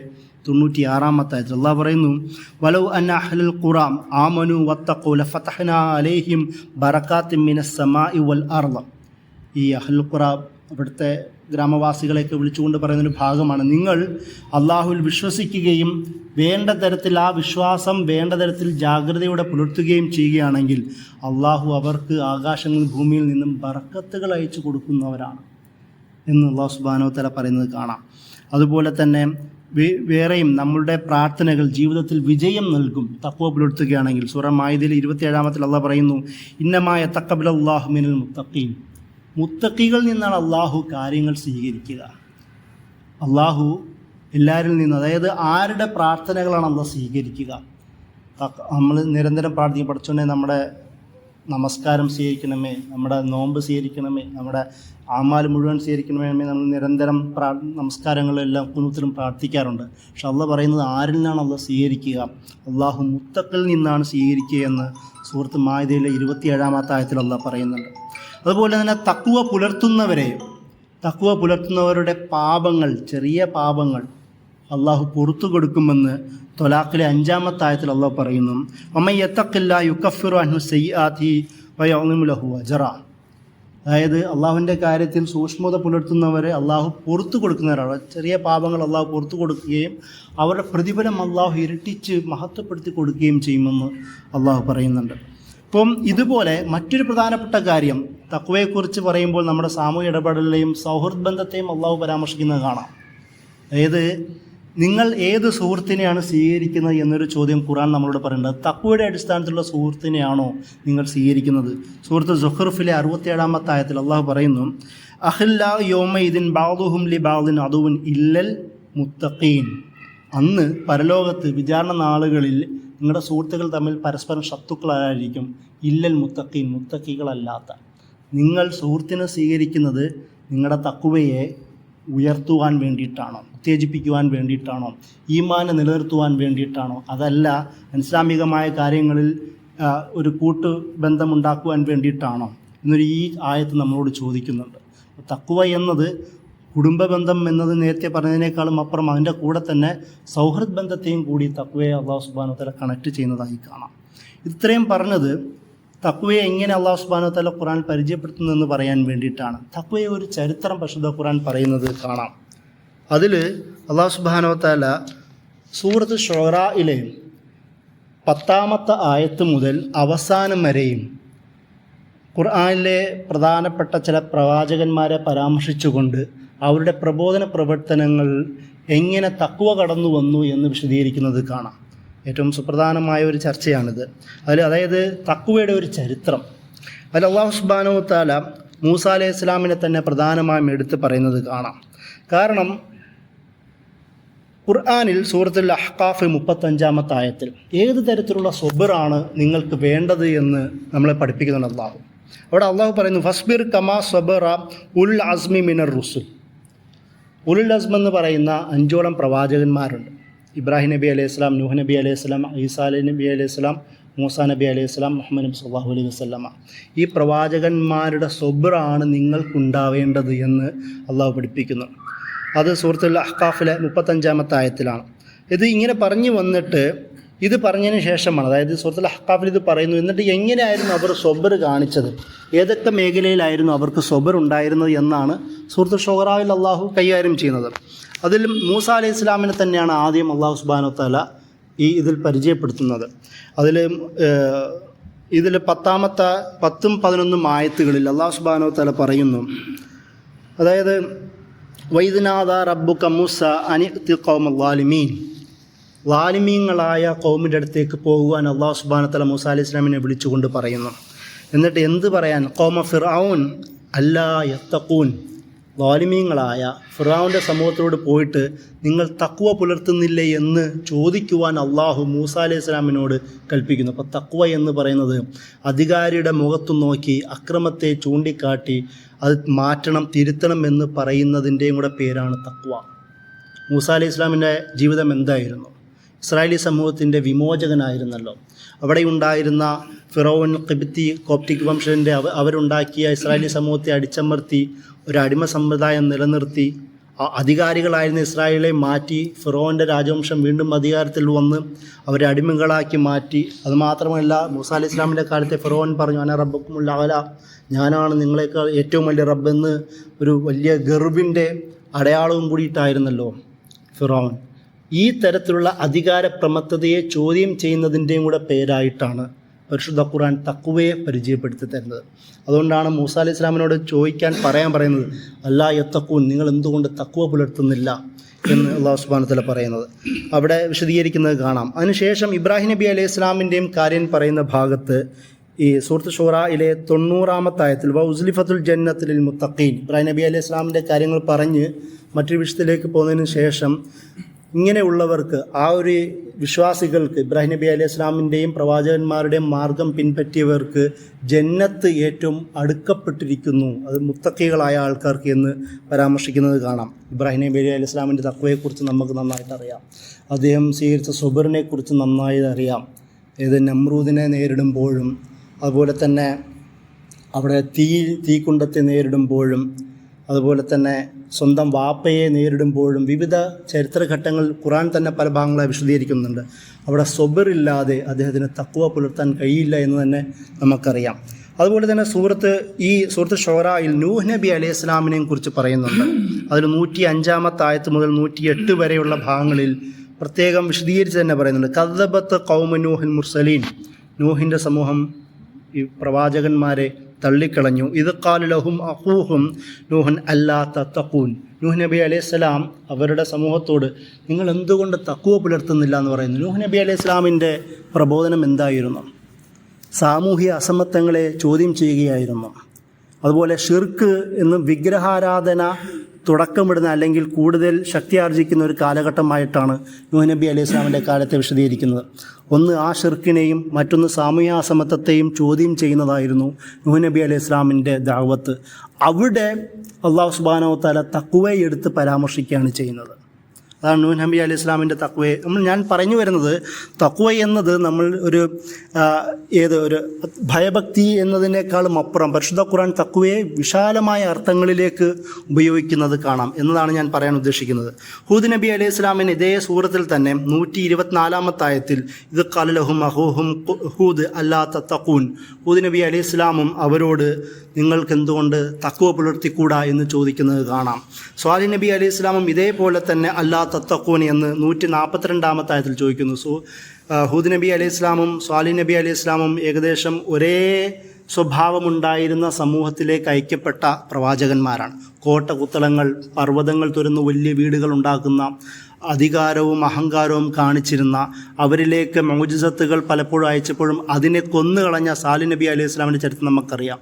96-ാമത്തെ ആയത്തിൽ അള്ളാഹു പറയുന്നു, വലൗ അന്ന അഹ്ലൽ ഖുറാ ആമനു വത്തഖൂ ലഫതഹ്നാ അലൈഹിം ബറകാത്തിൻ മിനസ് സമാഇ വൽ അർള്. ഈ അഹ്ലുൽ ഖുറാ അവിടുത്തെ ഗ്രാമവാസികളെയൊക്കെ വിളിച്ചുകൊണ്ട് പറയുന്നൊരു ഭാഗമാണ്. നിങ്ങൾ അള്ളാഹുവിൽ വിശ്വസിക്കുകയും വേണ്ട തരത്തിൽ ആ വിശ്വാസം വേണ്ട തരത്തിൽ ജാഗ്രതയോടെ പുലർത്തുകയും ചെയ്യുകയാണെങ്കിൽ അള്ളാഹു അവർക്ക് ആകാശങ്ങളിൽ ഭൂമിയിൽ നിന്നും ബറക്കത്തുകൾ അയച്ചു കൊടുക്കുന്നവരാണ് എന്ന് അള്ളാഹു സുബ്ഹാനഹു വ തആല പറയുന്നത് കാണാം. അതുപോലെ തന്നെ വേറെയും നമ്മളുടെ പ്രാർത്ഥനകൾ ജീവിതത്തിൽ വിജയം നൽകും തഖ്വ പുലർത്തുകയാണെങ്കിൽ. സൂറ മാഇദയിൽ 27-ാമത്തിൽ അള്ളാഹു പറയുന്നു, ഇന്നമാ യതഖബ്ബലുല്ലാഹു മിനൽ മുത്തഖീൻ. മുത്തഖികളിൽ നിന്നാണ് അള്ളാഹു കാര്യങ്ങൾ സ്വീകരിക്കുക. അള്ളാഹു എല്ലാവരിൽ നിന്നും, അതായത് ആരുടെ പ്രാർത്ഥനകളാണ് അള്ളാഹു സ്വീകരിക്കുക? നമ്മൾ നിരന്തരം പ്രാർത്ഥിക്കും, പഠിച്ചോനെ നമ്മുടെ നമസ്കാരം സ്വീകരിക്കണമേ, നമ്മുടെ നോമ്പ് സ്വീകരിക്കണമേ, നമ്മുടെ ആമാൽ മുഴുവൻ സ്വീകരിക്കണമേ. നമ്മൾ നിരന്തരം നമസ്കാരങ്ങളെല്ലാം കുനൂത്തിലും പ്രാർത്ഥിക്കാറുണ്ട്. പക്ഷെ അള്ളാഹ് പറയുന്നത് ആരിൽ നിന്നാണ് അള്ളാഹ് സ്വീകരിക്കുക? അള്ളാഹു മുത്തഖിൽ നിന്നാണ് സ്വീകരിക്കുക എന്ന് സൂറത്ത് മാഇദയിലെ 27-ാമത്തെ ആയത്തിൽ അള്ളാഹ് പറയുന്നുണ്ട്. അതുപോലെ തന്നെ തഖ്വ പുലർത്തുന്നവരുടെ പാപങ്ങൾ, ചെറിയ പാപങ്ങൾ അള്ളാഹു പുറത്തു കൊടുക്കുമെന്ന് തൊലാഖിലെ 5-ാമത്തെ ആയത്തിൽ അള്ളാഹു പറയുന്നു, വമൻ യത്തഖില്ലാഹ യുകഫിറു അൻഹു സയ്യിആതിഹി വയഅ്ളിമു ലഹു അജ്റ. അതായത് അള്ളാഹുവിൻ്റെ കാര്യത്തിൽ സൂക്ഷ്മത പുലർത്തുന്നവരെ അള്ളാഹു പുറത്തു കൊടുക്കുന്നവരാണ്. ചെറിയ പാപങ്ങൾ അള്ളാഹു പുറത്തു കൊടുക്കുകയും അവരുടെ പ്രതിഫലം അള്ളാഹു ഇരട്ടിച്ച് മഹത്വപ്പെടുത്തി കൊടുക്കുകയും ചെയ്യുമെന്ന് അള്ളാഹു പറയുന്നുണ്ട്. ഇപ്പം ഇതുപോലെ മറ്റൊരു പ്രധാനപ്പെട്ട കാര്യം, തഖ്വയെക്കുറിച്ച് പറയുമ്പോൾ നമ്മുടെ സാമൂഹിക ഇടപെടലിനെയും സൗഹൃദ ബന്ധത്തെയും അള്ളാഹു പരാമർശിക്കുന്നത് കാണാം. അതായത് നിങ്ങൾ ഏത് സുഹൃത്തിനെയാണ് സ്വീകരിക്കുന്നത് എന്നൊരു ചോദ്യം ഖുർആൻ നമ്മളോട് പറയുന്നത്. തഖ്വയുടെ അടിസ്ഥാനത്തിലുള്ള സുഹൃത്തിനെയാണോ നിങ്ങൾ സ്വീകരിക്കുന്നത്? സൂറത്ത് സുഖ്റുഫിലെ 67-ാമത്തെ ആയത്തിൽ അള്ളാഹു പറയുന്നു, അഖില്ലാ യൗമഇദിൻ ബഅ്ദുഹും ലിബഅ്ദിൻ അദുവ്വുൻ ഇല്ലൽ മുത്തഖീൻ. അന്ന് പരലോകത്ത് വിചാരണ നാളുകളിൽ നിങ്ങളുടെ സുഹൃത്തുക്കൾ തമ്മിൽ പരസ്പരം ശത്രുക്കളായിരിക്കും. ഇല്ലൽ മുത്തഖീൻ, മുത്തഖികളല്ലാത്ത. നിങ്ങൾ സുഹൃത്തിനെ സ്വീകരിക്കുന്നത് നിങ്ങളുടെ തഖ്വയെ ഉയർത്തുവാൻ വേണ്ടിയിട്ടാണോ, ഉത്തേജിപ്പിക്കുവാൻ വേണ്ടിയിട്ടാണോ, ഈമാനെ നിലനിർത്തുവാൻ വേണ്ടിയിട്ടാണോ, അതല്ല ഇസ്ലാമികമായ കാര്യങ്ങളിൽ ഒരു കൂട്ടുബന്ധമുണ്ടാക്കുവാൻ വേണ്ടിയിട്ടാണോ എന്നൊരു ഈ ആയത്ത് നമ്മളോട് ചോദിക്കുന്നുണ്ട്. തഖ്വ എന്നത് കുടുംബബന്ധം എന്നത് നേരത്തെ പറഞ്ഞതിനേക്കാളും അപ്പുറം അതിൻ്റെ കൂടെ തന്നെ സൗഹൃദ ബന്ധത്തെയും കൂടി തഖ്വയെ അള്ളാഹു സുബ്ഹാനഹു വ തആല കണക്ട് ചെയ്യുന്നതായി കാണാം. ഇത്രയും പറഞ്ഞത് തഖ്വയെ എങ്ങനെ അള്ളാഹു സുബ്ഹാനഹു വ തആല ഖുർആൻ പരിചയപ്പെടുത്തുന്നതെന്ന് പറയാൻ വേണ്ടിയിട്ടാണ്. തഖ്വയെ ഒരു ചരിത്രം പരിശുദ്ധ ഖുർആൻ പറയുന്നത് കാണാം. അതിൽ അള്ളാഹു സുബ്ഹാനഹു വ തആല സൂറത്ത് ശുഅറായിലെ 10-ാമത്തെ ആയത്ത് മുതൽ അവസാനം വരെയും ഖുർആനിലെ പ്രധാനപ്പെട്ട ചില പ്രവാചകന്മാരെ പരാമർശിച്ചുകൊണ്ട് അവരുടെ പ്രബോധന പ്രവർത്തനങ്ങൾ എങ്ങനെ തഖ്വ കടന്നു വന്നു എന്ന് വിശദീകരിക്കുന്നത് കാണാം. ഏറ്റവും സുപ്രധാനമായ ഒരു ചർച്ചയാണിത്. അതായത് തഖ്വയുടെ ഒരു ചരിത്രം. അതിൽ അല്ലാഹു സുബ്ഹാനഹു വ തആല മൂസ അലൈഹി ഇസ്ലാമിനെ തന്നെ പ്രധാനമായും എടുത്ത് പറയുന്നത് കാണാം. കാരണം ഖുർആനിൽ സൂറത്തുൽ അഹ്ഖാഫ് 35-ാമത്തെ ആയത്തിൽ ഏത് തരത്തിലുള്ള സ്വബറാണ് നിങ്ങൾക്ക് വേണ്ടത് എന്ന് നമ്മളെ പഠിപ്പിക്കുന്നുണ്ട് അള്ളാഹു. അവിടെ അള്ളാഹു പറയുന്നു, ഫസ്ബിർ കമാ സ്വബറ ഉൽ അസ്മി മിനർ റുസുൽ. ഉലുൽ അസ്മ എന്ന് പറയുന്ന 5ഓളം പ്രവാചകന്മാരുണ്ട്. ഇബ്രാഹിം നബി അലൈഹി സ്വലാം, നൂഹ് നബി അലൈഹി സ്വലാം, ഈസാ നബി അലൈഹി സ്വലാം, മൂസ നബി അലൈഹി സ്വലാം, മുഹമ്മദ് നബി സല്ലല്ലാഹു അലൈഹി വസല്ലമ. ഈ പ്രവാചകന്മാരുടെ സ്വബറാണ് നിങ്ങൾക്കുണ്ടാവേണ്ടത് എന്ന് അള്ളാഹു പഠിപ്പിക്കുന്നു. അത് സൂറത്തുൽ അഹ്ഖാഫിലെ 35-ാമത്തെ ആയത്തിലാണ്. ഇത് ഇങ്ങനെ പറഞ്ഞു വന്നിട്ട് ഇത് പറഞ്ഞതിന് ശേഷമാണ്, അതായത് സൂറത്തുൽ അഹ്ഖാഫിൽ ഇത് പറയുന്നു. എന്നിട്ട് എങ്ങനെയായിരുന്നു അവർ സ്വബർ കാണിച്ചത്, ഏതൊക്കെ മേഖലയിലായിരുന്നു അവർക്ക് സ്വബർ ഉണ്ടായിരുന്നത് എന്നാണ് സൂറത്തുൽ ഷുഅറായിൽ അള്ളാഹു കൈകാര്യം ചെയ്യുന്നത്. അതിൽ മൂസ അലൈഹി ഇസ്ലാമിനെ തന്നെയാണ് ആദ്യം അള്ളാഹു സുബ്ഹാനഹു വ തആല ഇതിൽ പരിചയപ്പെടുത്തുന്നത്. ഇതിൽ 10ഉം 11ഉം ആയത്തുകളിൽ അള്ളാഹു സുബ്ഹാനഹു വ തആല പറയുന്നു, അതായത് വൈദ്നാദ റബ്ബുക മൂസ അനിഅ്തി ഖൗമൽ ളാലിമീൻ. ളാലിമീങ്ങളായ ഖൗമിൻ്റെ അടുത്തേക്ക് പോകുവാൻ അള്ളാഹു സുബ്ഹാനഹു വ തആല മൂസ അലൈഹി ഇസ്ലാമിനെ വിളിച്ചുകൊണ്ട് പറയുന്നു. എന്നിട്ട് എന്ത് പറയാൻ? ഖൗമ ഫിർഔൻ അല്ലാ യത്തഖൂൻ. ളാലിമീങ്ങളായ ഫിർഔൻ്റെ സമൂഹത്തോട് പോയിട്ട് നിങ്ങൾ തഖ്വ പുലർത്തുന്നില്ലേ എന്ന് ചോദിക്കുവാൻ അള്ളാഹു മൂസ അലൈഹി ഇസ്ലാമിനോട് കൽപ്പിക്കുന്നു. അപ്പോൾ തഖ്വ എന്ന് പറയുന്നത് അധികാരിയുടെ മുഖത്ത് നോക്കി അക്രമത്തെ ചൂണ്ടിക്കാട്ടി അത് മാറ്റണം, തിരുത്തണം എന്ന് പറയുന്നതിൻ്റെയും കൂടെ പേരാണ് തഖ്വ. മൂസ അലൈഹി ഇസ്ലാമിൻ്റെ ജീവിതം എന്തായിരുന്നു? ഇസ്രായേലി സമൂഹത്തിൻ്റെ വിമോചകനായിരുന്നല്ലോ. അവിടെ ഉണ്ടായിരുന്ന ഫിറൗൻ, ഖിബ്തി, കോപ്റ്റിക് വംശൻ്റെ അവരുണ്ടാക്കിയ ഇസ്രായേലി സമൂഹത്തെ അടിച്ചമർത്തി ഒരു അടിമ സമ്പ്രദായം നിലനിർത്തി അധികാരികളായിരുന്ന ഇസ്രായേലെ മാറ്റി ഫിറോൻ്റെ രാജവംശം വീണ്ടും അധികാരത്തിൽ വന്ന് അവരെ അടിമകളാക്കി മാറ്റി. അതുമാത്രമല്ല, മൂസ അലൈഹി ഇസ്ലാമിൻ്റെ കാലത്തെ ഫിറോൻ പറഞ്ഞു, അന റബ്ബുക്കുമുൽ അഅല, ഞാനാണ് നിങ്ങളെക്കാൾ ഏറ്റവും വലിയ റബ്ബെന്ന് ഒരു വലിയ ഗർവിൻ്റെ അടയാളവും കൂടിയിട്ടായിരുന്നല്ലോ ഫിറോൻ. ഈ തരത്തിലുള്ള അധികാര പ്രമത്തതയെ ചോദ്യം ചെയ്യുന്നതിൻ്റെയും കൂടെ പേരായിട്ടാണ് പരിശുദ്ധ ഖുർആൻ തഖ്വയെ പരിചയപ്പെടുത്തി തരുന്നത്. അതുകൊണ്ടാണ് മൂസ അലൈഹി ഇസ്ലാമിനോട് പറയാൻ പറയുന്നത്, അല്ലാ യത്തഖൂൻ, നിങ്ങൾ എന്തുകൊണ്ട് തഖ്വ പുലർത്തുന്നില്ല എന്ന് അല്ലാഹു സുബ്ഹാനഹു വ തആല പറയുന്നത്. അവിടെ വിശദീകരിക്കുന്നത് കാണാം. അതിനുശേഷം ഇബ്രാഹിം നബി അലൈഹി ഇസ്ലാമിൻ്റെയും കാര്യം പറയുന്ന ഭാഗത്ത് ഈ സൂറത്ത് ഷൂറയിലെ 90-ാമത്തെ ആയത്തിൽ വഉസ്ലിഫത്തുൽ ജന്നത്തു ലിൽ മുത്തഖീൻ, ഇബ്രാഹിം നബി അലൈഹി ഇസ്ലാമിൻ്റെ കാര്യങ്ങൾ പറഞ്ഞ് മറ്റൊരു വിഷയത്തിലേക്ക് പോകുന്നതിന് ശേഷം ഇങ്ങനെയുള്ളവർക്ക്, ആ ഒരു വിശ്വാസികൾക്ക്, ഇബ്രാഹിം നബി അലൈഹി ഇസ്ലാമിൻ്റെയും പ്രവാചകന്മാരുടെയും മാർഗം പിൻപറ്റിയവർക്ക് ജന്നത്ത് ഏറ്റവും അടുക്കപ്പെട്ടിരിക്കുന്നു, അത് മുത്തഖികളായ ആൾക്കാർക്ക് എന്ന് പരാമർശിക്കുന്നത് കാണാം. ഇബ്രാഹിം നബി അലൈഹി ഇസ്ലാമിൻ്റെ തഖ്വയെക്കുറിച്ച് നമുക്ക് നന്നായിട്ട് അറിയാം. അദ്ദേഹം സ്വീകരിച്ച സ്വബറിനെക്കുറിച്ച് നന്നായി അറിയാം. ഏത് നമ്രൂദിനെ നേരിടുമ്പോഴും, അതുപോലെ തന്നെ അവിടെ തീക്കുണ്ടത്തെ നേരിടുമ്പോഴും, അതുപോലെ തന്നെ സ്വന്തം വാപ്പയെ നേരിടുമ്പോഴും, വിവിധ ചരിത്രഘട്ടങ്ങൾ ഖുർആൻ തന്നെ പല ഭാഗങ്ങളായി വിശദീകരിക്കുന്നുണ്ട്. അവിടെ സ്വബറില്ലാതെ അദ്ദേഹത്തിന് തഖ്വ പുലർത്താൻ കഴിയില്ല എന്ന് തന്നെ നമുക്കറിയാം. അതുപോലെ തന്നെ സൂറത്ത് ഷുഅറായിൽ നൂഹ് നബി അലൈഹി ഇസ്ലാമിനെയും കുറിച്ച് പറയുന്നുണ്ട്. അതിൽ 105-ാമത്തെ ആയത്ത് മുതൽ 108 വരെയുള്ള ഭാഗങ്ങളിൽ പ്രത്യേകം വിശദീകരിച്ച് തന്നെ പറയുന്നുണ്ട്. കദ്ദബത്ത് ഖൗമു നൂഹിൽ മുർസലീൻ, നൂഹിൻ്റെ സമൂഹം ഈ പ്രവാചകന്മാരെ തള്ളിക്കളഞ്ഞു. ഇത് ഖാല ലഹും അഖൂഹും നൂഹൻ അല്ലാ തത്തഖൂൻ. നൂഹ് നബി അലൈഹി സ്വലാം അവരുടെ സമൂഹത്തോട് നിങ്ങൾ എന്തുകൊണ്ട് തഖ്വ പുലർത്തുന്നില്ല എന്ന് പറയുന്നു. നൂഹ് നബി അലൈഹി സ്വലാമിൻ്റെ പ്രബോധനം എന്തായിരുന്നു? സാമൂഹിക അസമത്വങ്ങളെ ചോദ്യം ചെയ്യുകയായിരുന്നു. അതുപോലെ ഷിർക്ക് എന്ന് വിഗ്രഹാരാധന തുടക്കമിടുന്ന, അല്ലെങ്കിൽ കൂടുതൽ ശക്തിയാർജിക്കുന്ന ഒരു കാലഘട്ടമായിട്ടാണ് നൂഹ് നബി അലൈഹി സ്വലാമിൻ്റെ കാലത്തെ വിശദീകരിക്കുന്നത്. ഒന്ന് ആ ഷിർക്കിനെയും മറ്റൊന്ന് സാമൂഹിക അസമത്വത്തെയും ചോദ്യം ചെയ്യുന്നതായിരുന്നു നൂഹ് നബി അലൈഹി സ്വലാമിൻ്റെ ദഅവത്ത്. അവിടെ അല്ലാഹു സുബ്ഹാനഹു വ തആല തഖ്വയെ എടുത്ത് പരാമർശിക്കുകയാണ് ചെയ്യുന്നത്. അതാണ് നൂഹ് നബി അലൈഹി ഇസ്ലാമിൻ്റെ തഖ്വയെ. ഞാൻ പറഞ്ഞു വരുന്നത്, തഖ്വ എന്നത് നമ്മൾ ഒരു ഭയഭക്തി എന്നതിനേക്കാളും അപ്പുറം പരിശുദ്ധ ഖുർആൻ തഖ്വയെ വിശാലമായ അർത്ഥങ്ങളിലേക്ക് ഉപയോഗിക്കുന്നത് കാണാം എന്നതാണ് ഞാൻ പറയാൻ ഉദ്ദേശിക്കുന്നത്. ഹൂദ് നബി അലൈഹി ഇസ്ലാമിന് ഇതേ സൂറത്തിൽ തന്നെ 124-ാമത്തെ ആയത്തിൽ ഇത് ഖാല ലഹും അഖൂഹും ഹൂദ് അല്ലാ തത്തഖൂൻ, ഹൂദ് നബി അലൈഹി ഇസ്ലാമും അവരോട് നിങ്ങൾക്ക് എന്തുകൊണ്ട് തഖ്വ പുലർത്തിക്കൂടാ എന്ന് ചോദിക്കുന്നത് കാണാം. സ്വാലിഹ് നബി അലൈഹി ഇസ്ലാമും ഇതേപോലെ തന്നെ അല്ലാ തത്തഖൂൻ എന്ന് 142-ാമത്തെ ആയത്തിൽ ചോദിക്കുന്നു. ഹൂദ് നബി അലൈഹി ഇസ്ലാമും സ്വാലിഹ് നബി അലൈഹി ഇസ്ലാമും ഏകദേശം ഒരേ സ്വഭാവമുണ്ടായിരുന്ന സമൂഹത്തിലേക്ക് അയക്കപ്പെട്ട പ്രവാചകന്മാരാണ്. കോട്ടകുത്തളങ്ങൾ, പർവ്വതങ്ങൾ തുരന്ന് വലിയ വീടുകൾ ഉണ്ടാക്കുന്ന, അധികാരവും അഹങ്കാരവും കാണിച്ചിരുന്ന, അവരിലേക്ക് മൗജിസത്തുകൾ പലപ്പോഴും അയച്ചപ്പോഴും അതിനെ കൊന്നുകളഞ്ഞ സാലിഹ് നബി അലൈഹി ഇസ്ലാമിൻ്റെ ചരിത്രം നമുക്കറിയാം.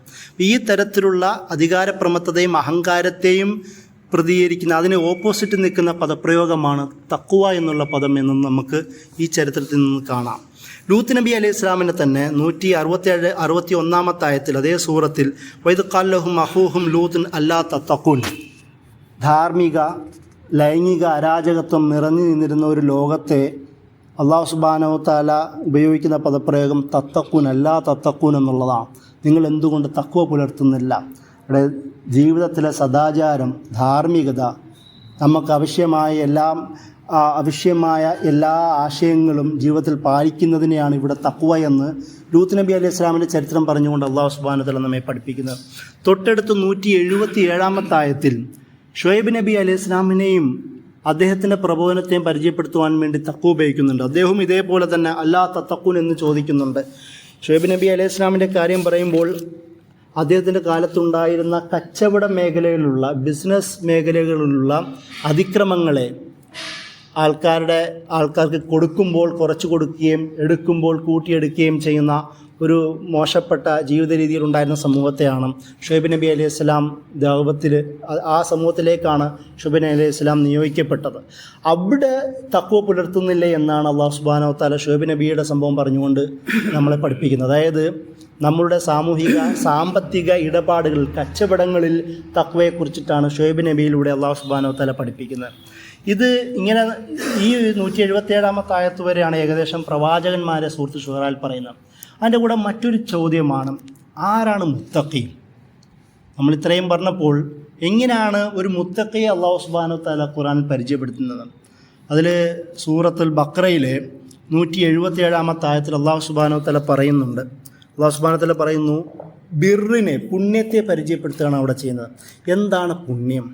ഈ തരത്തിലുള്ള അധികാരപ്രമത്തതയും അഹങ്കാരത്തെയും പ്രതികരിക്കുന്ന, അതിന് ഓപ്പോസിറ്റ് നിൽക്കുന്ന പദപ്രയോഗമാണ് തഖ്വ എന്നുള്ള പദം എന്നും നമുക്ക് ഈ ചരിത്രത്തിൽ നിന്ന് കാണാം. ലൂത്ത് നബി അലൈഹി ഇസ്ലാമിനെ തന്നെ 161 ആയത്തിൽ അതേ സൂറത്തിൽ വൈദ് ഖാല ലഹും അഖൂഹും ലൂത്തുൻ അല്ലാ തത്തഖൂൻ, ധാർമ്മിക ലൈംഗിക അരാജകത്വം നിറഞ്ഞു നിന്നിരുന്ന ഒരു ലോകത്തെ അല്ലാഹു സുബ്ഹാനഹു തആല ഉപയോഗിക്കുന്ന പദപ്രയോഗം തത്തഖൂൻ അല്ലാ തത്തഖൂൻ എന്നുള്ളതാണ്. നിങ്ങൾ എന്തുകൊണ്ട് തഖ്വ പുലർത്തുന്നില്ല? ഇവിടെ ജീവിതത്തിലെ സദാചാരം, ധാർമ്മികത, നമുക്ക് ആവശ്യമായ എല്ലാ ആശയങ്ങളും ജീവിതത്തിൽ പാലിക്കുന്നതിനെയാണ് ഇവിടെ തഖ്വ എന്ന് ലൂത്ത് നബി അലൈഹി ഇസ്ലാമിൻ്റെ ചരിത്രം പറഞ്ഞുകൊണ്ട് അല്ലാഹു സുബ്ഹാനഹു തആല നമ്മെ പഠിപ്പിക്കുന്നത്. തൊട്ടടുത്ത് 177 ആയത്തിൽ ഷുഐബ് നബി അലൈഹി ഇസ്ലാമിനെയും അദ്ദേഹത്തിൻ്റെ പ്രബോധനത്തെയും പരിചയപ്പെടുത്തുവാൻ വേണ്ടി തഖ്വ ഉപയോഗിക്കുന്നുണ്ട്. അദ്ദേഹം ഇതേപോലെ തന്നെ അല്ലാ തത്തഖൂൻ എന്ന് ചോദിക്കുന്നുണ്ട്. ഷുഐബ് നബി അലൈഹി ഇസ്ലാമിൻ്റെ കാര്യം പറയുമ്പോൾ അദ്ദേഹത്തിൻ്റെ കാലത്തുണ്ടായിരുന്ന കച്ചവട മേഖലയിലുള്ള, ബിസിനസ് മേഖലകളിലുള്ള അതിക്രമങ്ങളെ ആൾക്കാർക്ക് കൊടുക്കുമ്പോൾ കുറച്ച് കൊടുക്കുകയും എടുക്കുമ്പോൾ കൂട്ടിയെടുക്കുകയും ചെയ്യുന്ന ഒരു മോശപ്പെട്ട ജീവിത രീതിയിലുണ്ടായിരുന്ന സമൂഹത്തെയാണ് ഷുഐബ് നബി അലൈഹി ഇസ്ലാം ദഅവത്തിൽ, ആ സമൂഹത്തിലേക്കാണ് ഷുഐബ് നബി അലൈഹി ഇസ്ലാം നിയോഗിക്കപ്പെട്ടത്. അവിടെ തഖ്വ പുലർത്തുന്നില്ലേ എന്നാണ് അല്ലാഹു സുബ്ഹാനഹു തആല ഷുഐബ് നബിയുടെ സംഭവം പറഞ്ഞുകൊണ്ട് നമ്മളെ പഠിപ്പിക്കുന്നത്. അതായത് നമ്മളുടെ സാമ്പത്തിക ഇടപാടുകൾ, കച്ചവടങ്ങളിൽ തഖ്വയെക്കുറിച്ചിട്ടാണ് ഷുഐബ് നബിയിലൂടെ അല്ലാഹു സുബ്ഹാനഹു തആല പഠിപ്പിക്കുന്നത്. ഇത് ഇങ്ങനെ ഈ 177 ആയത്ത് വരെയാണ് ഏകദേശം പ്രവാചകന്മാരെ സൂറത്ത് ശുറായിൽ പറയുന്നത്. അതിൻ്റെ കൂടെ മറ്റൊരു ചോദ്യമാണ്, ആരാണ് മുത്തഖി? നമ്മൾ ഇത്രയും പറഞ്ഞപ്പോൾ എങ്ങനെയാണ് ഒരു മുത്തഖിയെ അല്ലാഹു സുബ്ഹാനഹു തആല ഖുർആനിൽ പരിചയപ്പെടുത്തുന്നത്? അതിൽ സൂറത്തുൽ ബഖറയിലെ 177 ആയത്തിൽ അല്ലാഹു സുബ്ഹാനഹു തആല പറയുന്നുണ്ട്. അല്ലാഹു സുബ്ഹാനഹു തആല പറയുന്നു, ബിർറിനെ, പുണ്യത്തെ പരിചയപ്പെടുത്തുകയാണ് അവിടെ ചെയ്യുന്നത്. എന്താണ് പുണ്യം?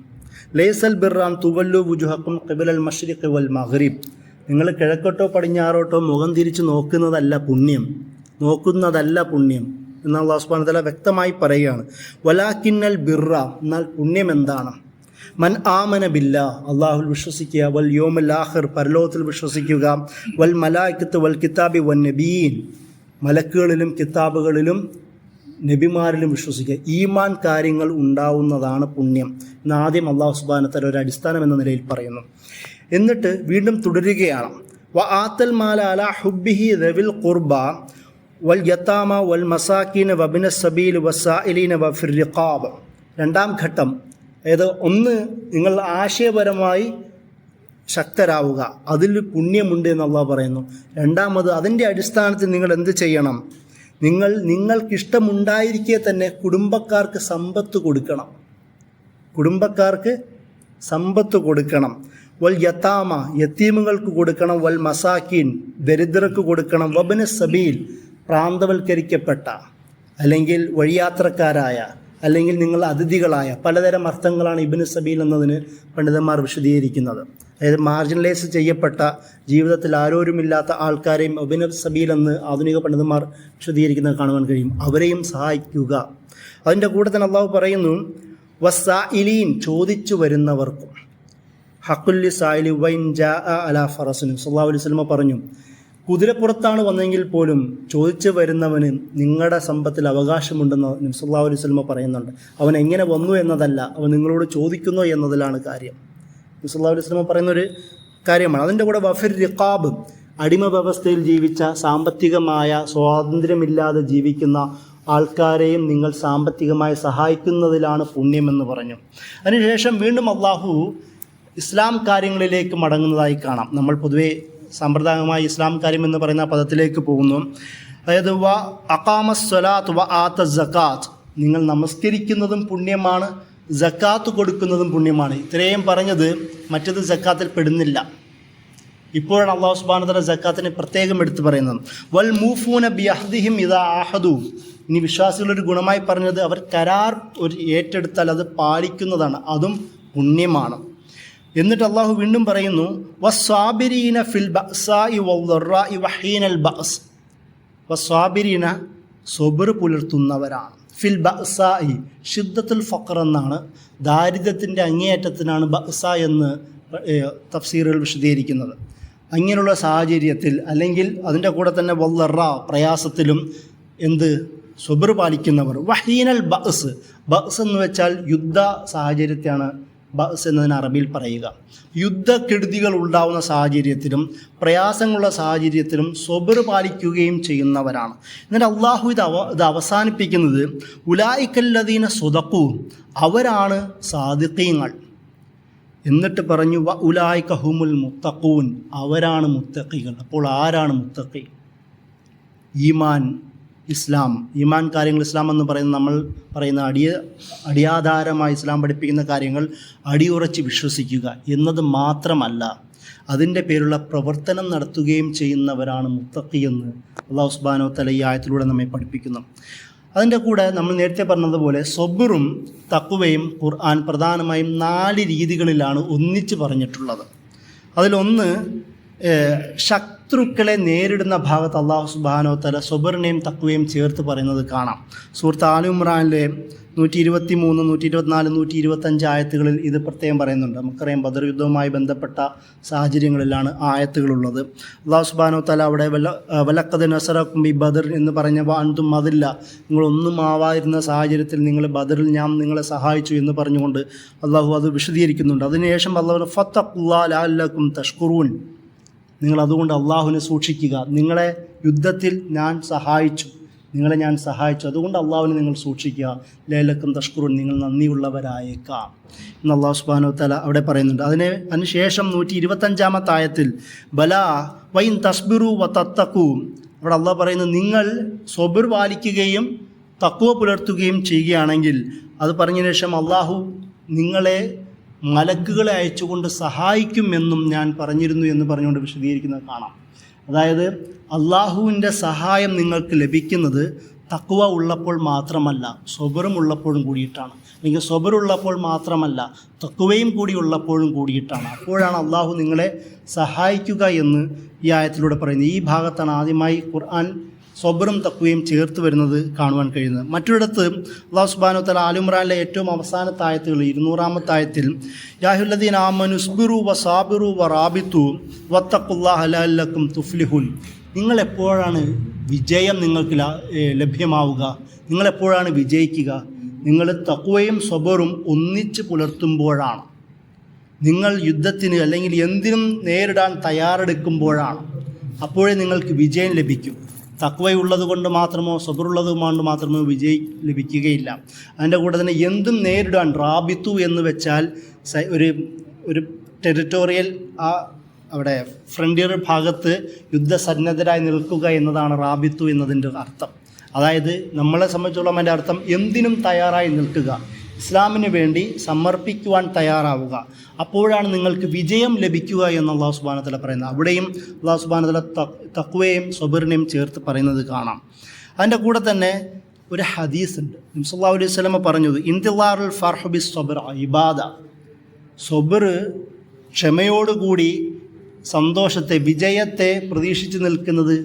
ലൈസൽ ബിർറാൻ തുവല്ലു വുജുഹക്കും ഖിബലൽ മശ്രിഖി വൽ മഗ്രിബ്, നിങ്ങൾ കിഴക്കോട്ടോ പടിഞ്ഞാറോട്ടോ മുഖം തിരിച്ച് നോക്കുന്നതല്ല പുണ്യം എന്ന് അല്ലാഹു സുബ്ഹാനഹു വ തആല വ്യക്തമായി പറയുകയാണ്. വലാകിന്നൽ ബിർറ, എന്നാൽ പുണ്യം എന്താണ്? മൻ ആമന ബില്ലാ, അള്ളാഹുൽ വിശ്വസിക്കുക, വൽ യൗമിൽ ആഖിർ, പരലോകത്തിൽ വിശ്വസിക്കുക, വൽ മലായികത്ത് വൽ കിതാബി വൻ നബിയീൻ, മലക്കുകളിലും കിതാബുകളിലും നബിമാരിലും വിശ്വസിക്കുക. ഈമാൻ കാര്യങ്ങൾ ഉണ്ടാവുന്നതാണ് പുണ്യം എന്ന് ആദ്യം അല്ലാഹു സുബ്ഹാനഹു വ തആല ഒരു അടിസ്ഥാനം എന്ന നിലയിൽ പറയുന്നു. എന്നിട്ട് വീണ്ടും തുടരുകയാണ്, വ ആത്തൽ മാല അലാ ഹുബ്ബിഹി ദവിൽ ഖുർബ വൽ യതാമ വൽ മസാക്കീന വബിന സബീൽ വസായിലീന വഫിർ റിഖാബ്. രണ്ടാം ഘട്ടം, അതായത് ഒന്ന്, നിങ്ങൾ ആശയപരമായി ശക്തരാവുക, അതിൽ പുണ്യമുണ്ട് എന്ന് അല്ലാഹു പറയുന്നു. രണ്ടാമത്, അതിൻ്റെ അടിസ്ഥാനത്തിൽ നിങ്ങൾ എന്ത് ചെയ്യണം? നിങ്ങൾക്കിഷ്ടമുണ്ടായിരിക്കെ തന്നെ കുടുംബക്കാർക്ക് സമ്പത്ത് കൊടുക്കണം. വൽ യതാമ, യത്തീമുകൾക്ക് കൊടുക്കണം. വൽ മസാക്കീൻ, ദരിദ്രർക്ക് കൊടുക്കണം. വബ്ന സബീൽ, പ്രാന്തവൽക്കരിക്കപ്പെട്ട അല്ലെങ്കിൽ വഴിയാത്രക്കാരായ അല്ലെങ്കിൽ നിങ്ങൾ അതിഥികളായ, പലതരം അർത്ഥങ്ങളാണ് ഇബ്നു സബീൽ എന്നതിന് പണ്ഡിതന്മാർ വിശദീകരിക്കുന്നത്. അതായത് മാർജിനലൈസ് ചെയ്യപ്പെട്ട, ജീവിതത്തിൽ ആരോരുമില്ലാത്ത ആൾക്കാരെയും ഇബ്നു സബീൽ എന്ന് ആധുനിക പണ്ഡിതന്മാർ വിശദീകരിക്കുന്നത് കാണുവാൻ കഴിയും. അവരെയും സഹായിക്കുക. അതിൻ്റെ കൂടെ തന്നെ അല്ലാഹു പറയുന്നു, വസായിലീൻ, ചോദിച്ചു വരുന്നവർക്കും. ഹഖുല്ലി സായിലി വൈൻ ജാ അലാ ഫറസിൻ, സല്ലല്ലാഹു അലൈഹി വസല്ലം പറഞ്ഞു, കുതിരപ്പുറത്താണ് വന്നെങ്കിൽ പോലും ചോദിച്ചു വരുന്നവന് നിങ്ങളുടെ സമ്പത്തിൽ അവകാശമുണ്ടെന്ന് നബി സല്ലല്ലാഹു അലൈഹി വസല്ലം പറയുന്നുണ്ട്. അവൻ എങ്ങനെ വന്നു എന്നതല്ല, അവൻ നിങ്ങളോട് ചോദിക്കുന്നു എന്നതിലാണ് കാര്യം. നബി സല്ലല്ലാഹു അലൈഹി വസല്ലം പറയുന്നൊരു കാര്യമാണ്. അതിൻ്റെ കൂടെ വഫിർ റിഖാബ്, അടിമ വ്യവസ്ഥയിൽ ജീവിച്ച, സാമ്പത്തികമായ സ്വാതന്ത്ര്യമില്ലാതെ ജീവിക്കുന്ന ആൾക്കാരെയും നിങ്ങൾ സാമ്പത്തികമായി സഹായിക്കുന്നതിലാണ് പുണ്യമെന്ന് പറഞ്ഞു. അതിനുശേഷം വീണ്ടും അല്ലാഹു ഇസ്ലാം കാര്യങ്ങളിലേക്ക് മടങ്ങുന്നതായി കാണാം. നമ്മൾ പൊതുവെ സാമ്പ്രദായികമായി ഇസ്ലാം കാര്യം എന്ന് പറയുന്ന പദത്തിലേക്ക് പോകുന്നു. അതായത് വ അഖാമസ്സലാത്ത് വ ആത സക്കാത്ത്, നിങ്ങൾ നമസ്കരിക്കുന്നതും പുണ്യമാണ്, സക്കാത്ത് കൊടുക്കുന്നതും പുണ്യമാണ്. ഇത്രയും പറഞ്ഞത് മറ്റത് സക്കാത്തിൽ പെടുന്നില്ല. ഇപ്പോഴാണ് അല്ലാഹു സുബ്ഹാനഹു വ തആല സക്കാത്തിനെ പ്രത്യേകം എടുത്തു പറയുന്നത്. വൽ മൂഫൂന ബിഅഹ്ദിഹിം ഇദാ ആഹദു, ഇനി വിശ്വാസികളൊരു ഗുണമായി പറഞ്ഞത് അവർ കരാർ ഏറ്റെടുത്താൽ അത് പാലിക്കുന്നതാണ്, അതും പുണ്യമാണ്. എന്നിട്ട് അള്ളാഹു വീണ്ടും പറയുന്നു, വസ്വാബിരീന ഫിൽ ബഅ്സാഇ വദ്ദറാഇ വഹീനൽ ബഅസ്. വസ്വാബിരീന, സ്വബർ പുലർത്തുന്നവരാണ്. ഫിൽ ബഅസായി ഷിദ്ദത്തുൽ ഫഖർ എന്നാണ്, ദാരിദ്ര്യത്തിൻ്റെ അങ്ങേയറ്റത്തിനാണ് ബഅസ എന്ന് തഫ്സീറുകൾ വിശദീകരിക്കുന്നത്. അങ്ങനെയുള്ള സാഹചര്യത്തിൽ അല്ലെങ്കിൽ അതിൻ്റെ കൂടെ തന്നെ വല്ലറ പ്രയാസത്തിലും സ്വബർ പാലിക്കുന്നവർ. വഹീനൽ ബഅസ്, ബഅസ് എന്ന് വെച്ചാൽ യുദ്ധ സാഹചര്യത്തെയാണ് ബഅസ് എന്നതിന് അറബിയിൽ പറയുക. യുദ്ധക്കെടുതികൾ ഉണ്ടാവുന്ന സാഹചര്യത്തിലും പ്രയാസങ്ങളുള്ള സാഹചര്യത്തിലും സ്വബർ പാലിക്കുകയും ചെയ്യുന്നവരാണ്. എന്നിട്ട് അള്ളാഹു ഇത് അവസാനിപ്പിക്കുന്നത് ഉലായിക്കല്ലദീന സ്വദഖൂ, അവരാണ് സാദിഖീങ്ങൾ. എന്നിട്ട് പറഞ്ഞു വ ഉലായിക ഹുമുൽ മുത്തഖൂൻ, അവരാണ് മുത്തഖികൾ. അപ്പോൾ ആരാണ് മുത്തഖി? ഈമാൻ, ഇസ്ലാം, ഈമാൻ കാര്യങ്ങൾ, ഇസ്ലാം എന്ന് പറയുന്നത് നമ്മൾ പറയുന്ന അടിയാധാരമായി ഇസ്ലാം പഠിപ്പിക്കുന്ന കാര്യങ്ങൾ അടിയുറച്ച് വിശ്വസിക്കുക എന്നത് മാത്രമല്ല, അതിൻ്റെ പേരുള്ള പ്രവർത്തനം നടത്തുകയും ചെയ്യുന്നവരാണ് മുത്തഖി എന്ന് അല്ലാഹു സുബ്ഹാനഹു വ തആല ഈ ആയത്തിലൂടെ നമ്മെ പഠിപ്പിക്കുന്നു. അതിൻ്റെ കൂടെ നമ്മൾ നേരത്തെ പറഞ്ഞതുപോലെ സ്വബറും തഖ്വയും ഖുർആൻ പ്രധാനമായും 4 രീതികളിലാണ് ഒന്നിച്ച് പറഞ്ഞിട്ടുള്ളത്. അതിലൊന്ന് ശത്രുക്കളെ നേരിടുന്ന ഭാഗത്ത് അല്ലാഹു സുബ്ഹാനഹു വ തആല സ്വബറിനെയും തഖ്വയും ചേർത്ത് പറയുന്നത് കാണാം. സൂറത്ത് ആലു ഇംറാനിലെ 123, 124, 125 ആയത്തുകളിൽ ഇത് പ്രത്യേകം പറയുന്നുണ്ട്. നമുക്കറിയാം ബദർ യുദ്ധവുമായി ബന്ധപ്പെട്ട സാഹചര്യങ്ങളിലാണ് ആയത്തുകളുള്ളത്. അല്ലാഹു സുബ്ഹാനഹു വ തആല അവിടെ വലഖദ് നസറക്കും ബി ബദർ എന്ന് പറഞ്ഞ അൻതും അതില്ല, നിങ്ങളൊന്നും ആവാതിരുന്ന സാഹചര്യത്തിൽ നിങ്ങൾ ബദറിൽ ഞാൻ നിങ്ങളെ സഹായിച്ചു എന്ന് പറഞ്ഞുകൊണ്ട് അല്ലാഹു അത് വിശദീകരിക്കുന്നുണ്ട്. അതിനുശേഷം അല്ലാഹു ഫത്തഖുല്ലാഹ ലഅല്ലക്കും തഷ്കുറൂൻ, നിങ്ങൾ അതുകൊണ്ട് അള്ളാഹുവിനെ സൂക്ഷിക്കുക. നിങ്ങളെ യുദ്ധത്തിൽ നിങ്ങളെ ഞാൻ സഹായിച്ചു, അതുകൊണ്ട് അള്ളാഹുവിനെ നിങ്ങൾ സൂക്ഷിക്കുക. ലഅല്ലക്കും തഷ്കുറൂൻ, നിങ്ങൾ നന്ദിയുള്ളവരായേക്കാം എന്ന് അല്ലാഹു സുബ്ഹാനഹു വ തആല അവിടെ പറയുന്നുണ്ട്. അതിനുശേഷം 125-ാമത്തെ ആയത്തിൽ ബലാ വൈൻ തസ്ബിറു വ തത്തഖൂ, അവിടെ അള്ളാഹു പറയുന്നത് നിങ്ങൾ സ്വബർ പാലിക്കുകയും തഖ്വ പുലർത്തുകയും ചെയ്യുകയാണെങ്കിൽ, അത് പറഞ്ഞതിന് ശേഷം അള്ളാഹു നിങ്ങളെ മലക്കുകളെ അയച്ചുകൊണ്ട് സഹായിക്കുമെന്നും ഞാൻ പറഞ്ഞിരുന്നു എന്ന് പറഞ്ഞുകൊണ്ട് വിശദീകരിക്കുന്നത് കാണാം. അതായത് അള്ളാഹുവിൻ്റെ സഹായം നിങ്ങൾക്ക് ലഭിക്കുന്നത് തഖ്വ ഉള്ളപ്പോൾ മാത്രമല്ല, സ്വബറും ഉള്ളപ്പോഴും കൂടിയിട്ടാണ്. അല്ലെങ്കിൽ സ്വബറുള്ളപ്പോൾ മാത്രമല്ല, തഖ്വയും കൂടി ഉള്ളപ്പോഴും കൂടിയിട്ടാണ്. അപ്പോഴാണ് അള്ളാഹു നിങ്ങളെ സഹായിക്കുക എന്ന് ഈ ആയത്തിലൂടെ പറയുന്നത്. ഈ ഭാഗത്താണ് ആദ്യമായി ഖുർആൻ സ്വബറും തഖ്വയും ചേർത്ത് വരുന്നത് കാണുവാൻ കഴിയുന്നത്. മറ്റൊരിടത്ത് അല്ലാഹു സുബ്ഹാനഹു വ തആല ആലു ഇംറാനിലെ ഏറ്റവും അവസാനത്തെ ആയത്തുകൾ 200-ാമത്തെ ആയത്തിൽ യാ അയ്യുഹല്ലദീന ആമനു സ്ബിറു വ സാബിറു വ റാബിതു വത്തഖുല്ലാഹ ലഅല്ലക്കും തുഫ്ലിഹൂൻ, നിങ്ങളെപ്പോഴാണ് വിജയം നിങ്ങൾക്ക് ലഭ്യമാവുക? നിങ്ങളെപ്പോഴാണ് വിജയിക്കുക? നിങ്ങൾ തഖ്വയും സ്വബറും ഒന്നിച്ച് പുലർത്തുമ്പോഴാണ്. നിങ്ങൾ യുദ്ധത്തിന് അല്ലെങ്കിൽ എന്തിനും നേരിടാൻ തയ്യാറെടുക്കുമ്പോഴാണ്. അപ്പോഴേ നിങ്ങൾക്ക് വിജയം ലഭിക്കും. തഖ്വയുള്ളത് കൊണ്ട് മാത്രമോ സ്വബറുള്ളത് കൊണ്ട് മാത്രമോ വിജയം ലഭിക്കുകയില്ല. അതിൻ്റെ കൂടെ തന്നെ എന്തും നേരിടാൻ, റാബിത്തു എന്ന് വെച്ചാൽ ഒരു ടെറിട്ടോറിയൽ അവിടെ ഫ്രണ്ടിയർ ഭാഗത്ത് യുദ്ധസന്നദ്ധരായി നിൽക്കുക എന്നതാണ് റാബിത്തു എന്നതിൻ്റെ അർത്ഥം. അതായത് നമ്മളെ സംബന്ധിച്ചോളം അതിൻ്റെ അർത്ഥം എന്തിനും തയ്യാറായി നിൽക്കുക, ഇസ്ലാമിന് വേണ്ടി സമർപ്പിക്കുവാൻ തയ്യാറാവുക. അപ്പോഴാണ് നിങ്ങൾക്ക് വിജയം ലഭിക്കുക എന്ന് അല്ലാഹു സുബ്ഹാനഹു വ തആല പറയുന്നത്. അവിടെയും അല്ലാഹു സുബ്ഹാനഹു വ തആല തഖ്വയെയും സ്വബറിനെയും ചേർത്ത് പറയുന്നത് കാണാം. അതിൻ്റെ കൂടെ തന്നെ ഒരു ഹദീസ് ഉണ്ട്. നബി സല്ലല്ലാഹു അലൈഹി വസല്ലം പറഞ്ഞത് ഇന്തിളാറുൽ ഫർഹു ബിസ് സ്വബർ ഇബാദ, സ്വബർ ക്ഷമയോടുകൂടി സന്തോഷത്തെ, വിജയത്തെ പ്രതീക്ഷിച്ച് നിൽക്കുന്നത്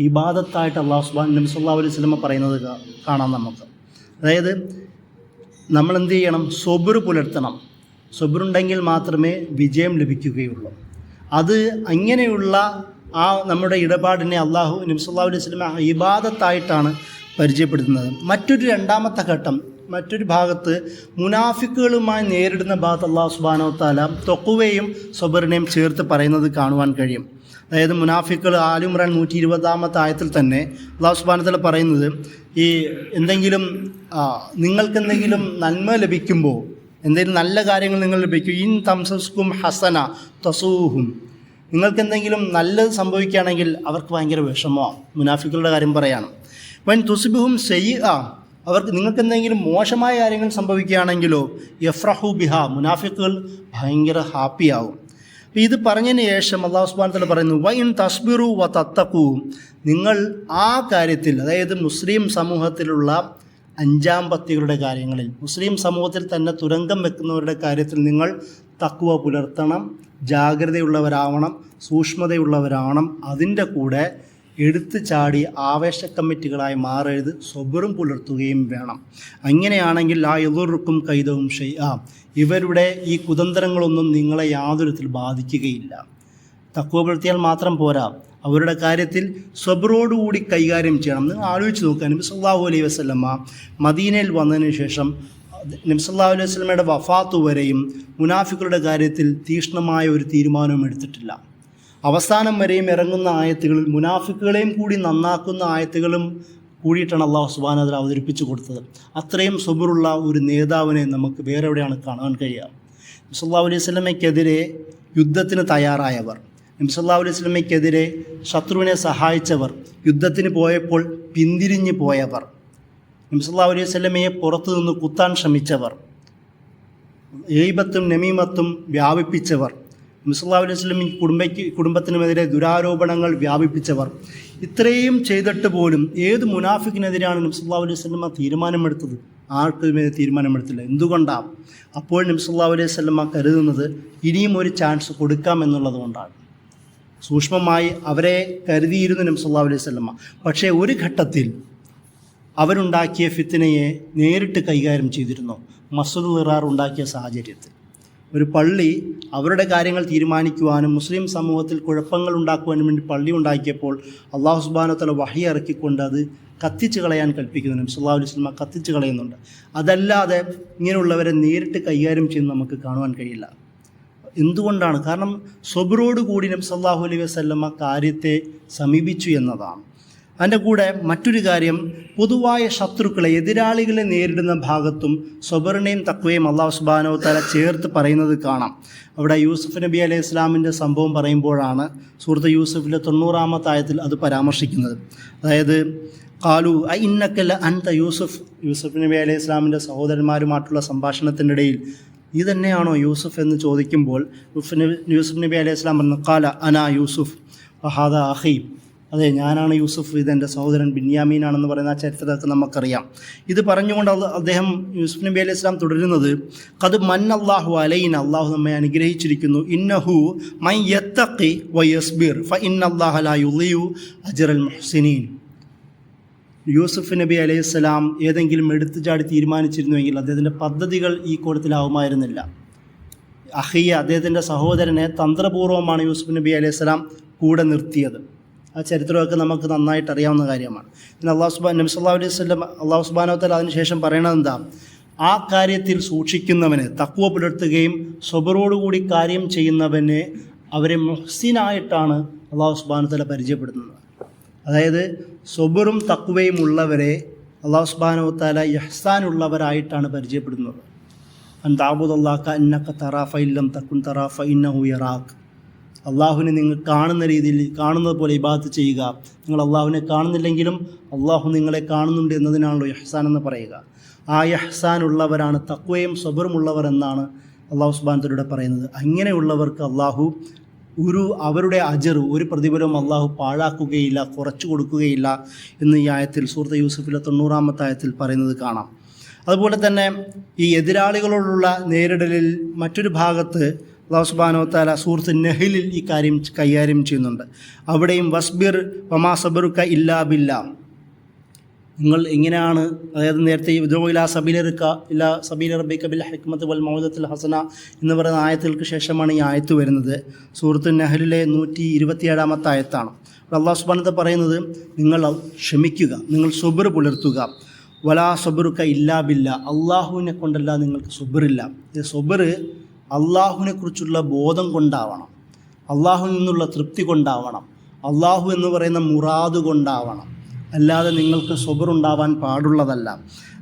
ഇബാദത്തായിട്ട് നബി സല്ലല്ലാഹു അലൈഹി വസല്ലം പറയുന്നത് കാണാം നമുക്ക്. അതായത് നമ്മൾ എന്ത് ചെയ്യണം? സ്വബർ പുലർത്തണം. സ്വബറുണ്ടെങ്കിൽ മാത്രമേ വിജയം ലഭിക്കുകയുള്ളൂ. അത് അങ്ങനെയുള്ള നമ്മുടെ ഇടപാടിനെ നബി സല്ലല്ലാഹു അലൈഹി വസല്ലം ഇബാദത്തായിട്ടാണ് പരിചയപ്പെടുത്തുന്നത്. രണ്ടാമത്തെ ഘട്ടം, മറ്റൊരു ഭാഗത്ത് മുനാഫിക്കുകളുമായി നേരിടുന്ന ഭാഗത്ത് അല്ലാഹു സുബ്ഹാനഹു വ തആല തഖ്വയെയും സ്വബറിനെയും ചേർത്ത് പറയുന്നത് കാണുവാൻ കഴിയും. അതായത് മുനാഫിക്കുകൾ ആലു ഇംറാൻ 120-ാമത്തെ ആയത്തിൽ തന്നെ അല്ലാഹു സുബ്ഹാനഹു വ തആല പറയുന്നത്, ഈ നിങ്ങൾക്കെന്തെങ്കിലും നന്മ ലഭിക്കുമ്പോൾ, എന്തെങ്കിലും നല്ല കാര്യങ്ങൾ നിങ്ങൾ ലഭിക്കും, ഇൻ തംസസ്കും ഹസന തസൂഹും, നിങ്ങൾക്കെന്തെങ്കിലും നല്ലത് സംഭവിക്കുകയാണെങ്കിൽ അവർക്ക് ഭയങ്കര വിഷമമാണ്. മുനാഫിക്കുകളുടെ കാര്യം പറയാണ്. വൻ തുസ്ബിഹും നിങ്ങൾക്കെന്തെങ്കിലും മോശമായ കാര്യങ്ങൾ സംഭവിക്കുകയാണെങ്കിലോ യഫ്രഹു ബിഹ, മുനാഫിക്കുകൾ ഭയങ്കര ഹാപ്പിയാവും. അപ്പോൾ ഇത് പറഞ്ഞതിന് ശേഷം അല്ലാഹു സുബ്ഹാനഹു വ തആല പറയുന്നു വൈൻ തസ്ബിറു വ തത്തഖൂ, നിങ്ങൾ ആ കാര്യത്തിൽ, അതായത് മുസ്ലിം സമൂഹത്തിലുള്ള അഞ്ചാമ്പത്തികളുടെ കാര്യങ്ങളിൽ, മുസ്ലിം സമൂഹത്തിൽ തന്നെ തുരങ്കം വെക്കുന്നവരുടെ കാര്യത്തിൽ നിങ്ങൾ തഖ്വ പുലർത്തണം, ജാഗ്രതയുള്ളവരാവണം, സൂക്ഷ്മതയുള്ളവരാവണം. അതിൻ്റെ കൂടെ എടുത്തു ചാടി ആവേശക്കമ്മിറ്റികളായി മാറരുത്, സ്വബറും പുലർത്തുകയും വേണം. അങ്ങനെയാണെങ്കിൽ ആ യദുർക്കും കൈതവും ഇവരുടെ ഈ കുതന്ത്രങ്ങളൊന്നും നിങ്ങളെ യാതൊരു വിധത്തിൽ ബാധിക്കുകയില്ല. തഖ്വ പുലർത്തിയാൽ മാത്രം പോരാ, അവരുടെ കാര്യത്തിൽ സ്വബറോടുകൂടി കൈകാര്യം ചെയ്യണം. നിങ്ങൾ ആലോചിച്ച് നോക്കുക, നബി സല്ലല്ലാഹു അലൈഹി വസല്ലമ മദീനയിൽ വന്നതിന് ശേഷം നബി സല്ലല്ലാഹു അലൈഹി വസല്ലമയുടെ വഫാത്ത് വരെയും മുനാഫിക്കുകളുടെ കാര്യത്തിൽ തീക്ഷ്ണമായ ഒരു തീരുമാനവും എടുത്തിട്ടില്ല. അവസാനം വരെയും ഇറങ്ങുന്ന ആയത്തുകളിൽ മുനാഫിക്കുകളെയും കൂടി നന്നാക്കുന്ന ആയത്തുകളും കൂടിയിട്ടാണ് അള്ളാഹു സുബ്ഹാനഹു വ തആല അവതരിപ്പിച്ചു കൊടുത്തത്. അത്രയും സ്വബറുള്ള ഒരു നേതാവിനെ നമുക്ക് വേറെ എവിടെയാണ് കാണാൻ കഴിയുക? നബി സല്ലല്ലാഹു അലൈഹി വസല്ലമയ്ക്കെതിരെ യുദ്ധത്തിന് തയ്യാറായവർ, നബി സല്ലല്ലാഹു അലൈഹി വസല്ലമയ്ക്കെതിരെ ശത്രുവിനെ സഹായിച്ചവർ, യുദ്ധത്തിന് പോയപ്പോൾ പിന്തിരിഞ്ഞു പോയവർ, നബി സല്ലല്ലാഹു അലൈഹി വസല്ലമയെ പുറത്തു നിന്ന് കുത്താൻ ശ്രമിച്ചവർ, ഗീബത്തും നമീമത്തും വ്യാപിപ്പിച്ചവർ, നബി സല്ലല്ലാഹു അലൈഹി വസല്ലം കുടുംബത്തിനുമെതിരെ ദുരാരോപണങ്ങൾ വ്യാപിപ്പിച്ചവർ, ഇത്രയും ചെയ്തിട്ട് പോലും ഏത് മുനാഫിക്കിനെതിരെയാണ് നബി സല്ലല്ലാഹു അലൈഹി വസല്ലമ തീരുമാനമെടുത്തത്? ആർക്കുമേതെ തീരുമാനമെടുത്തില്ല. എന്തുകൊണ്ടാണ്? അപ്പോൾ നബി സല്ലല്ലാഹു അലൈഹി വസല്ലമ കരുതുന്നത് ഇനിയും ഒരു ചാൻസ് കൊടുക്കാമെന്നുള്ളത് കൊണ്ടാണ്. സൂക്ഷ്മമായി അവരെ കരുതിയിരുന്നു നബി സല്ലല്ലാഹു അലൈഹി വസല്ലമ. പക്ഷേ ഒരു ഘട്ടത്തിൽ അവരുണ്ടാക്കിയ ഫിത്നയെ നേരിട്ട് കൈകാര്യം ചെയ്തിരുന്നു. മസ്ജിദുൽ ദിറാർ ഉണ്ടാക്കിയ സാഹചര്യത്തിൽ ഒരു പള്ളി അവരുടെ കാര്യങ്ങൾ തീരുമാനിക്കുവാനും മുസ്ലിം സമൂഹത്തിൽ കുഴപ്പങ്ങൾ ഉണ്ടാക്കുവാനും വേണ്ടി പള്ളി ഉണ്ടാക്കിയപ്പോൾ അല്ലാഹു സുബ്ഹാനഹു വ തആല വഹി ഇറക്കിക്കൊണ്ട് അത് കത്തിച്ച് കളയാൻ കൽപ്പിക്കുന്നു. നബി സല്ലല്ലാഹു അലൈഹി വസല്ലം കത്തിച്ച് കളയുന്നുണ്ട്. അതല്ലാതെ ഇങ്ങനെയുള്ളവരെ നേരിട്ട് കൈകാര്യം ചെയ്യുന്നത് നമുക്ക് കാണുവാൻ കഴിയില്ല. എന്തുകൊണ്ടാണ്? കാരണം സ്വബറോട് കൂടി നബി സല്ലല്ലാഹു അലൈഹി വസല്ലം കാര്യത്തെ സമീപിച്ചു എന്നതാണ്. അതിൻ്റെ കൂടെ മറ്റൊരു കാര്യം, പൊതുവായ ശത്രുക്കളെ, എതിരാളികളെ നേരിടുന്ന ഭാഗത്തും സ്വബറിനെയും തഖ്വയും അല്ലാഹു സുബ്ഹാനഹു വ തആല ചേർത്ത് പറയുന്നത് കാണാം. അവിടെ യൂസുഫ് നബി അലൈഹി ഇസ്ലാമിൻ്റെ സംഭവം പറയുമ്പോഴാണ് സൂറത്ത് യൂസുഫിലെ 90-ാമത്തെ ആയത്തിൽ അത് പരാമർശിക്കുന്നത്. അതായത് ഖാലു ഇന്നക ലഅൻത യൂസുഫ് നബി അലൈഹി ഇസ്ലാമിൻ്റെ സഹോദരന്മാരുമായിട്ടുള്ള സംഭാഷണത്തിൻ്റെ ഇടയിൽ നീ തന്നെയാണോ യൂസുഫ് എന്ന് ചോദിക്കുമ്പോൾ യൂസുഫ് നബി അലൈഹി ഇസ്ലാം പറഞ്ഞു ഖാല അനാ യൂസുഫ് വഹാദ അഖീ, അതെ ഞാനാണ് യൂസുഫ്, ഇതെൻ്റെ സഹോദരൻ ബിന്യാമീനാണെന്ന് പറയുന്ന ആ ചരിത്രമൊക്കെ നമുക്കറിയാം. ഇത് പറഞ്ഞുകൊണ്ട് അദ്ദേഹം യൂസുഫ് നബി അലൈഹി ഇസ്ലാം തുടരുന്നത് ഖദ് മന്നല്ലാഹു അലൈന, അല്ലാഹു നമ്മെ അനുഗ്രഹിച്ചിരിക്കുന്നു, ഇന്നഹു മൻ യത്തഖി വയസ്ബിർ ഫഇന്നല്ലാഹ ലാ യുളിയു അജ്റൽ മുഹ്സിനീൻ. യൂസുഫ് നബി അലൈഹി സ്വലാം ഏതെങ്കിലും എടുത്തു ചാടി തീരുമാനിച്ചിരുന്നുവെങ്കിൽ അദ്ദേഹത്തിൻ്റെ പദ്ധതികൾ ഈ കൂട്ടത്തിലാവുമായിരുന്നില്ല. അഹിയ, അദ്ദേഹത്തിൻ്റെ സഹോദരനെ തന്ത്രപൂർവ്വമാണ് യൂസുഫ് നബി അലൈഹി സ്വലാം കൂടെ നിർത്തിയത്. ആ ചരിത്രമൊക്കെ നമുക്ക് നന്നായിട്ട് അറിയാവുന്ന കാര്യമാണ്. പിന്നെ നബി സല്ലല്ലാഹു അലൈഹി വസല്ലം അല്ലാഹു സുബ്ഹാനഹു വ തആല അതിനുശേഷം പറയണത് എന്താ? ആ കാര്യത്തിൽ സൂക്ഷിക്കുന്നവനെ, തഖ്വ പുലർത്തുകയും സ്വബറോടുകൂടി കാര്യം ചെയ്യുന്നവനെ അവരെ മുഹ്സിനായിട്ടാണ് അല്ലാഹു സുബ്ഹാനഹു വ തആല പരിചയപ്പെടുത്തുന്നത്. അതായത് സ്വബറും തഖ്വയും ഉള്ളവരെ അല്ലാഹു സുബ്ഹാനഹു വ തആല ഇഹ്സാനുള്ളവരായിട്ടാണ് പരിചയപ്പെടുന്നത്. അൻ തഅബുദല്ലാഹ കഅന്നക തറാ ഫഇല്ലം തകുൻ തറാ ഫഇന്നഹു യറാക്. അള്ളാഹുവിനെ നിങ്ങൾ കാണുന്ന രീതിയിൽ, കാണുന്നത് പോലെ ഇബാദത്ത് ചെയ്യുക. നിങ്ങൾ അള്ളാഹുവിനെ കാണുന്നില്ലെങ്കിലും അള്ളാഹു നിങ്ങളെ കാണുന്നുണ്ട് എന്നതിനാണല്ലോ ഇഹ്സാൻ എന്ന് പറയുക. ആ ഇഹ്സാൻ ഉള്ളവരാണ് തഖ്വയും സ്വബറും ഉള്ളവർ എന്നാണ് അള്ളാഹു സുബ്ഹാനഹു വ തആല പറയുന്നത്. അങ്ങനെയുള്ളവർക്ക് അള്ളാഹു അവരുടെ അജർ, ഒരു പ്രതിഫലവും അള്ളാഹു പാഴാക്കുകയില്ല, കുറച്ചു കൊടുക്കുകയില്ല എന്ന് ഈ ആയത്തിൽ സൂറത്ത് യൂസുഫിലെ 90-ാമത്തെ ആയത്തിൽ പറയുന്നത് കാണാം. അതുപോലെ തന്നെ ഈ എതിരാളികളോടുള്ള നേരിടലിൽ മറ്റൊരു ഭാഗത്ത് അല്ലാഹു സുബ്ഹാനഹു വ തആല സൂറത്ത് നഹ്ലിൽ ഈ കാര്യം കൈകാര്യം ചെയ്യുന്നുണ്ട്. അവിടെയും വസ്ബിർ വമാ സബറുക ഇല്ലാ ബില്ലാ, നിങ്ങൾ എങ്ങനെയാണ്, അതായത് നേരത്തെ ഇലാ സബീല റബ്ബിക ബിൽ ഹിക്മത്തി വൽ മൗഇദത്തിൽ ഹസന എന്ന് പറയുന്ന ആയത്തുകൾക്ക് ശേഷമാണ് ഈ ആയത്ത് വരുന്നത്. സൂറത്ത് നഹ്ലിലെ 127-ാമത്തെ ആയത്താണ്. അല്ലാഹു സുബ്ഹാനഹു വ തആല പറയുന്നത് നിങ്ങൾ ക്ഷമിക്കുക, നിങ്ങൾ സ്വബർ പുലർത്തുക. വലാ സബറുക ഇല്ലാ ബില്ലാ, അള്ളാഹുവിനെ കൊണ്ടല്ല നിങ്ങൾക്ക് സ്വബറില്ല. സ്വബർ അള്ളാഹുവിനെക്കുറിച്ചുള്ള ബോധം കൊണ്ടാവണം, അള്ളാഹുവിൽ നിന്നുള്ള തൃപ്തി കൊണ്ടാവണം, അള്ളാഹു എന്ന് പറയുന്ന മുറാദ് കൊണ്ടാവണം, അല്ലാതെ നിങ്ങൾക്ക് സ്വബറുണ്ടാവാൻ പാടുള്ളതല്ല.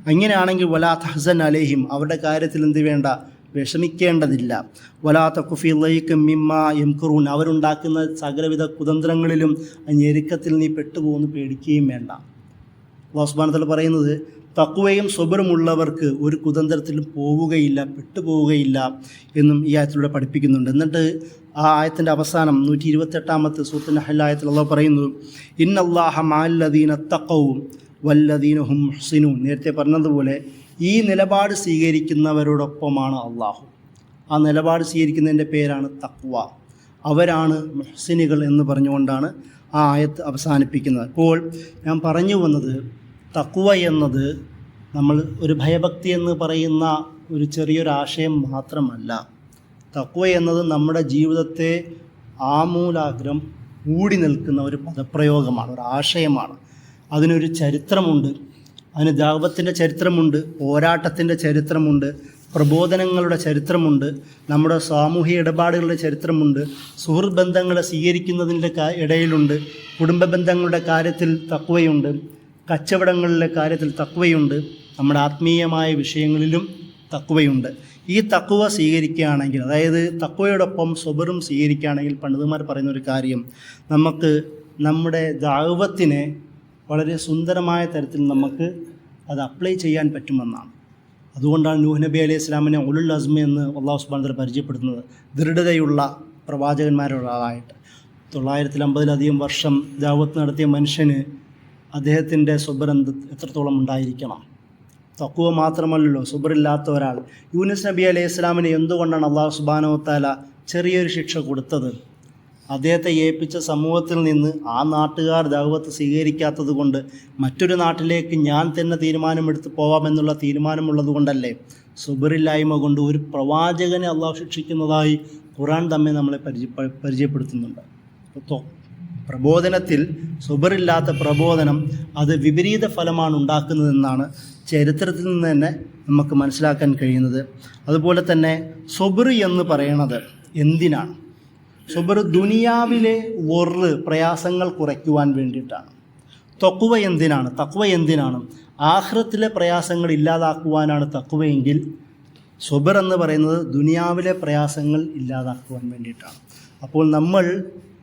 അങ്ങനെയാണെങ്കിൽ വലാ തഹ്സൻ അലൈഹിം, അവരുടെ കാര്യത്തിൽ എന്ത് വേണ്ട, വിഷമിക്കേണ്ടതില്ല. വലാ തഖു ഫീ ളൈഖിൻ മിമ്മാ യംകുറൂൻ, അവരുണ്ടാക്കുന്ന സകലവിധ കുതന്ത്രങ്ങളിലും ഞെരുക്കത്തിൽ നീ പെട്ടുപോകുന്നു പേടിക്കുകയും വേണ്ട. അല്ലാഹു സുബ്ഹാനഹു വ തആല പറയുന്നത് തഖ്വയും സ്വബറുമുള്ളവർക്ക് ഒരു കുതന്ത്രത്തിലും പോവുകയില്ല, പെട്ടുപോവുകയില്ല എന്നും ഈ ആയത്തിലൂടെ പഠിപ്പിക്കുന്നുണ്ട്. എന്നിട്ട് ആ ആയത്തിൻ്റെ അവസാനം 128-ാമത്തെ സൂറത്ത് നഹ്ൽ ആയത്തിൽ അല്ലാഹു പറയുന്നു ഇന്നല്ലാഹ മഅല്ലദീന തഖൗ വല്ലദീന ഹും മുഹ്സിനൂൻ. നേരത്തെ പറഞ്ഞതുപോലെ ഈ നിലപാട് സ്വീകരിക്കുന്നവരോടൊപ്പമാണ് അള്ളാഹു. ആ നിലപാട് സ്വീകരിക്കുന്നതിൻ്റെ പേരാണ് തഖ്വ. അവരാണ് മുഹ്സിനുകൾ എന്ന് പറഞ്ഞുകൊണ്ടാണ് ആ ആയത്ത് അവസാനിപ്പിക്കുന്നത്. അപ്പോൾ ഞാൻ പറഞ്ഞു വന്നത്, തഖ്വ എന്നത് നമ്മൾ ഒരു ഭയഭക്തി എന്ന് പറയുന്ന ഒരു ചെറിയൊരാശയം മാത്രമല്ല. തഖ്വ എന്നത് നമ്മുടെ ജീവിതത്തെ ആമൂലാഗ്രം ഊടി നിൽക്കുന്ന ഒരു പദപ്രയോഗമാണ്, ഒരു ആശയമാണ്. അതിനൊരു ചരിത്രമുണ്ട്, അതിന് ദഅവത്തിൻ്റെ ചരിത്രമുണ്ട്, പോരാട്ടത്തിൻ്റെ ചരിത്രമുണ്ട്, പ്രബോധനങ്ങളുടെ ചരിത്രമുണ്ട്, നമ്മുടെ സാമൂഹിക ഇടപാടുകളുടെ ചരിത്രമുണ്ട്, സുഹൃത്ത് ബന്ധങ്ങളെ സ്വീകരിക്കുന്നതിൻ്റെ ഇടയിലുണ്ട്, കുടുംബ ബന്ധങ്ങളുടെ കാര്യത്തിൽ തഖ്വയുണ്ട്, കച്ചവടങ്ങളിലെ കാര്യത്തിൽ തഖ്വയുണ്ട്, നമ്മുടെ ആത്മീയമായ വിഷയങ്ങളിലും തഖ്വയുണ്ട്. ഈ തഖ്വ സ്വീകരിക്കുകയാണെങ്കിൽ, അതായത് തഖ്വയോടൊപ്പം സ്വബറും സ്വീകരിക്കുകയാണെങ്കിൽ, പണ്ഡിതന്മാർ പറയുന്നൊരു കാര്യം, നമുക്ക് നമ്മുടെ ദഅവത്തിനെ വളരെ സുന്ദരമായ തരത്തിൽ നമുക്ക് അത് അപ്ലൈ ചെയ്യാൻ പറ്റുമെന്നാണ്. അതുകൊണ്ടാണ് നൂഹ് നബി അലൈഹി ഇസ്ലാമിനെ ഉലുൽ അസ്മ എന്ന് അല്ലാഹു സുബ്ഹാനഹു വ തആല പരിചയപ്പെടുത്തുന്നത്, ദൃഢതയുള്ള പ്രവാചകന്മാരൊരാളായിട്ട്. 950-ലധികം വർഷം ദഅവത്ത് നടത്തിയ മനുഷ്യന് അദ്ദേഹത്തിൻ്റെ സ്വബർ എത്രത്തോളം ഉണ്ടായിരിക്കണം. തഖ്വ മാത്രമല്ലല്ലോ, സുബറില്ലാത്ത ഒരാൾ. യൂനുസ് നബി അലൈഹി ഇസ്ലാമിന് എന്തുകൊണ്ടാണ് അല്ലാഹു സുബ്ഹാനഹു വ തആല ചെറിയൊരു ശിക്ഷ കൊടുത്തത്? അദ്ദേഹത്തെ ഏൽപ്പിച്ച സമൂഹത്തിൽ നിന്ന് ആ നാട്ടുകാർ ദഅവത്ത് സ്വീകരിക്കാത്തത് കൊണ്ട് മറ്റൊരു നാട്ടിലേക്ക് ഞാൻ തന്നെ തീരുമാനമെടുത്ത് പോവാമെന്നുള്ള തീരുമാനമുള്ളത് കൊണ്ടല്ലേ? സുബറില്ലായ്മ കൊണ്ട് ഒരു പ്രവാചകനെ അള്ളാഹു ശിക്ഷിക്കുന്നതായി ഖുർആൻ തന്നെ നമ്മളെ പരിചയപ്പെടുത്തുന്നുണ്ട്. പ്രബോധനത്തിൽ സുബറില്ലാത്ത പ്രബോധനം അത് വിപരീത ഫലമാണ് ഉണ്ടാക്കുന്നതെന്നാണ് ചരിത്രത്തിൽ നിന്ന് തന്നെ നമുക്ക് മനസ്സിലാക്കാൻ കഴിയുന്നത്. അതുപോലെ തന്നെ സുബർ എന്ന് പറയണത് എന്തിനാണ്? സുബർ ദുനിയാവിലെ പ്രയാസങ്ങൾ കുറയ്ക്കുവാൻ വേണ്ടിയിട്ടാണ്. തഖ്വ എന്തിനാണ്? തഖ്വ എന്തിനാണ്? ആഖിറത്തിലെ പ്രയാസങ്ങൾ ഇല്ലാതാക്കുവാനാണ് തഖ്വയെങ്കിൽ, സുബർ എന്ന് പറയുന്നത് ദുനിയാവിലെ പ്രയാസങ്ങൾ ഇല്ലാതാക്കുവാൻ വേണ്ടിയിട്ടാണ്. അപ്പോൾ നമ്മൾ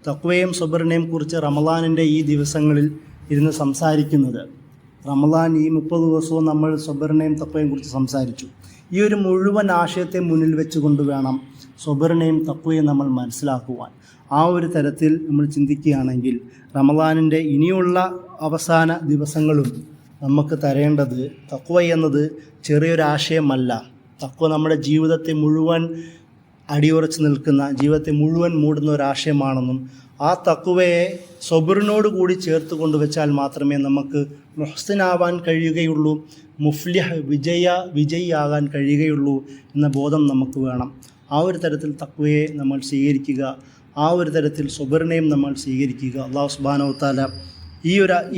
തഖ്വയും സുബറിനെയും കുറിച്ച് റമളാനിൻ്റെ ഈ ദിവസങ്ങളിൽ ഇരുന്ന് സംസാരിക്കുന്നത്, റമളാൻ ഈ 30 ദിവസവും നമ്മൾ സുബറിനെയും തഖ്വയും കുറിച്ച് സംസാരിച്ചു. ഈ ഒരു മുഴുവൻ ആശയത്തെ മുന്നിൽ വെച്ചുകൊണ്ട് വേണം സുബറിനെയും തഖ്വയും നമ്മൾ മനസ്സിലാക്കുവാൻ. ആ ഒരു തരത്തിൽ നമ്മൾ ചിന്തിക്കുകയാണെങ്കിൽ റമളാനിൻ്റെ ഇനിയുള്ള അവസാന ദിവസങ്ങളും നമുക്ക് തരേണ്ടത്, തഖ്വ എന്നത് ചെറിയൊരാശയമല്ല. തഖ്വ നമ്മുടെ ജീവിതത്തെ മുഴുവൻ അടിയുറച്ച് നിൽക്കുന്ന, ജീവിതത്തെ മുഴുവൻ മൂടുന്ന ഒരാശയമാണെന്നും ആ തഖ്വയെ സബറിനോട് കൂടി ചേർത്ത് കൊണ്ടുവച്ചാൽ മാത്രമേ നമുക്ക് മുഹ്സിനാവാൻ കഴിയുകയുള്ളൂ, മുഫ്ലിഹ് വിജയിയാകാൻ കഴിയുകയുള്ളൂ എന്ന ബോധം നമുക്ക് വേണം. ആ ഒരു തരത്തിൽ തഖ്വയെ നമ്മൾ സ്വീകരിക്കുക, ആ ഒരു തരത്തിൽ സബറിനെയും നമ്മൾ സ്വീകരിക്കുക. അല്ലാഹു സുബ്ഹാനഹു വ തആല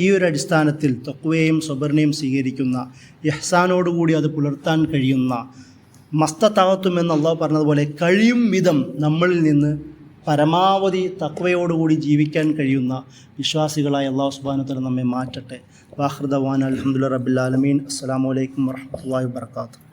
ഈ ഒരു അടിസ്ഥാനത്തിൽ തഖ്വയെയും സബറിനെയും സ്വീകരിക്കുന്ന, ഇഹ്സാനോടുകൂടി അത് പുലർത്താൻ കഴിയുന്ന, മസ്തതാഅത്തും എന്ന് അല്ലാഹു പറഞ്ഞതുപോലെ കഴിയും വിധം നമ്മളിൽ നിന്ന് പരമാവധി തഖ്വയോടുകൂടി ജീവിക്കാൻ കഴിയുന്ന വിശ്വാസികളായി അല്ലാഹു സുബ്ഹാനഹു വ തആല നമ്മെ മാറ്റട്ടെ. വാഖിറു ദഅ്വാനാ അൽഹംദുലില്ലാഹി റബ്ബിൽ ആലമീൻ. അസ്സലാമു അലൈക്കും വറഹ്മത്തുള്ളാഹി വബറകാതുഹു.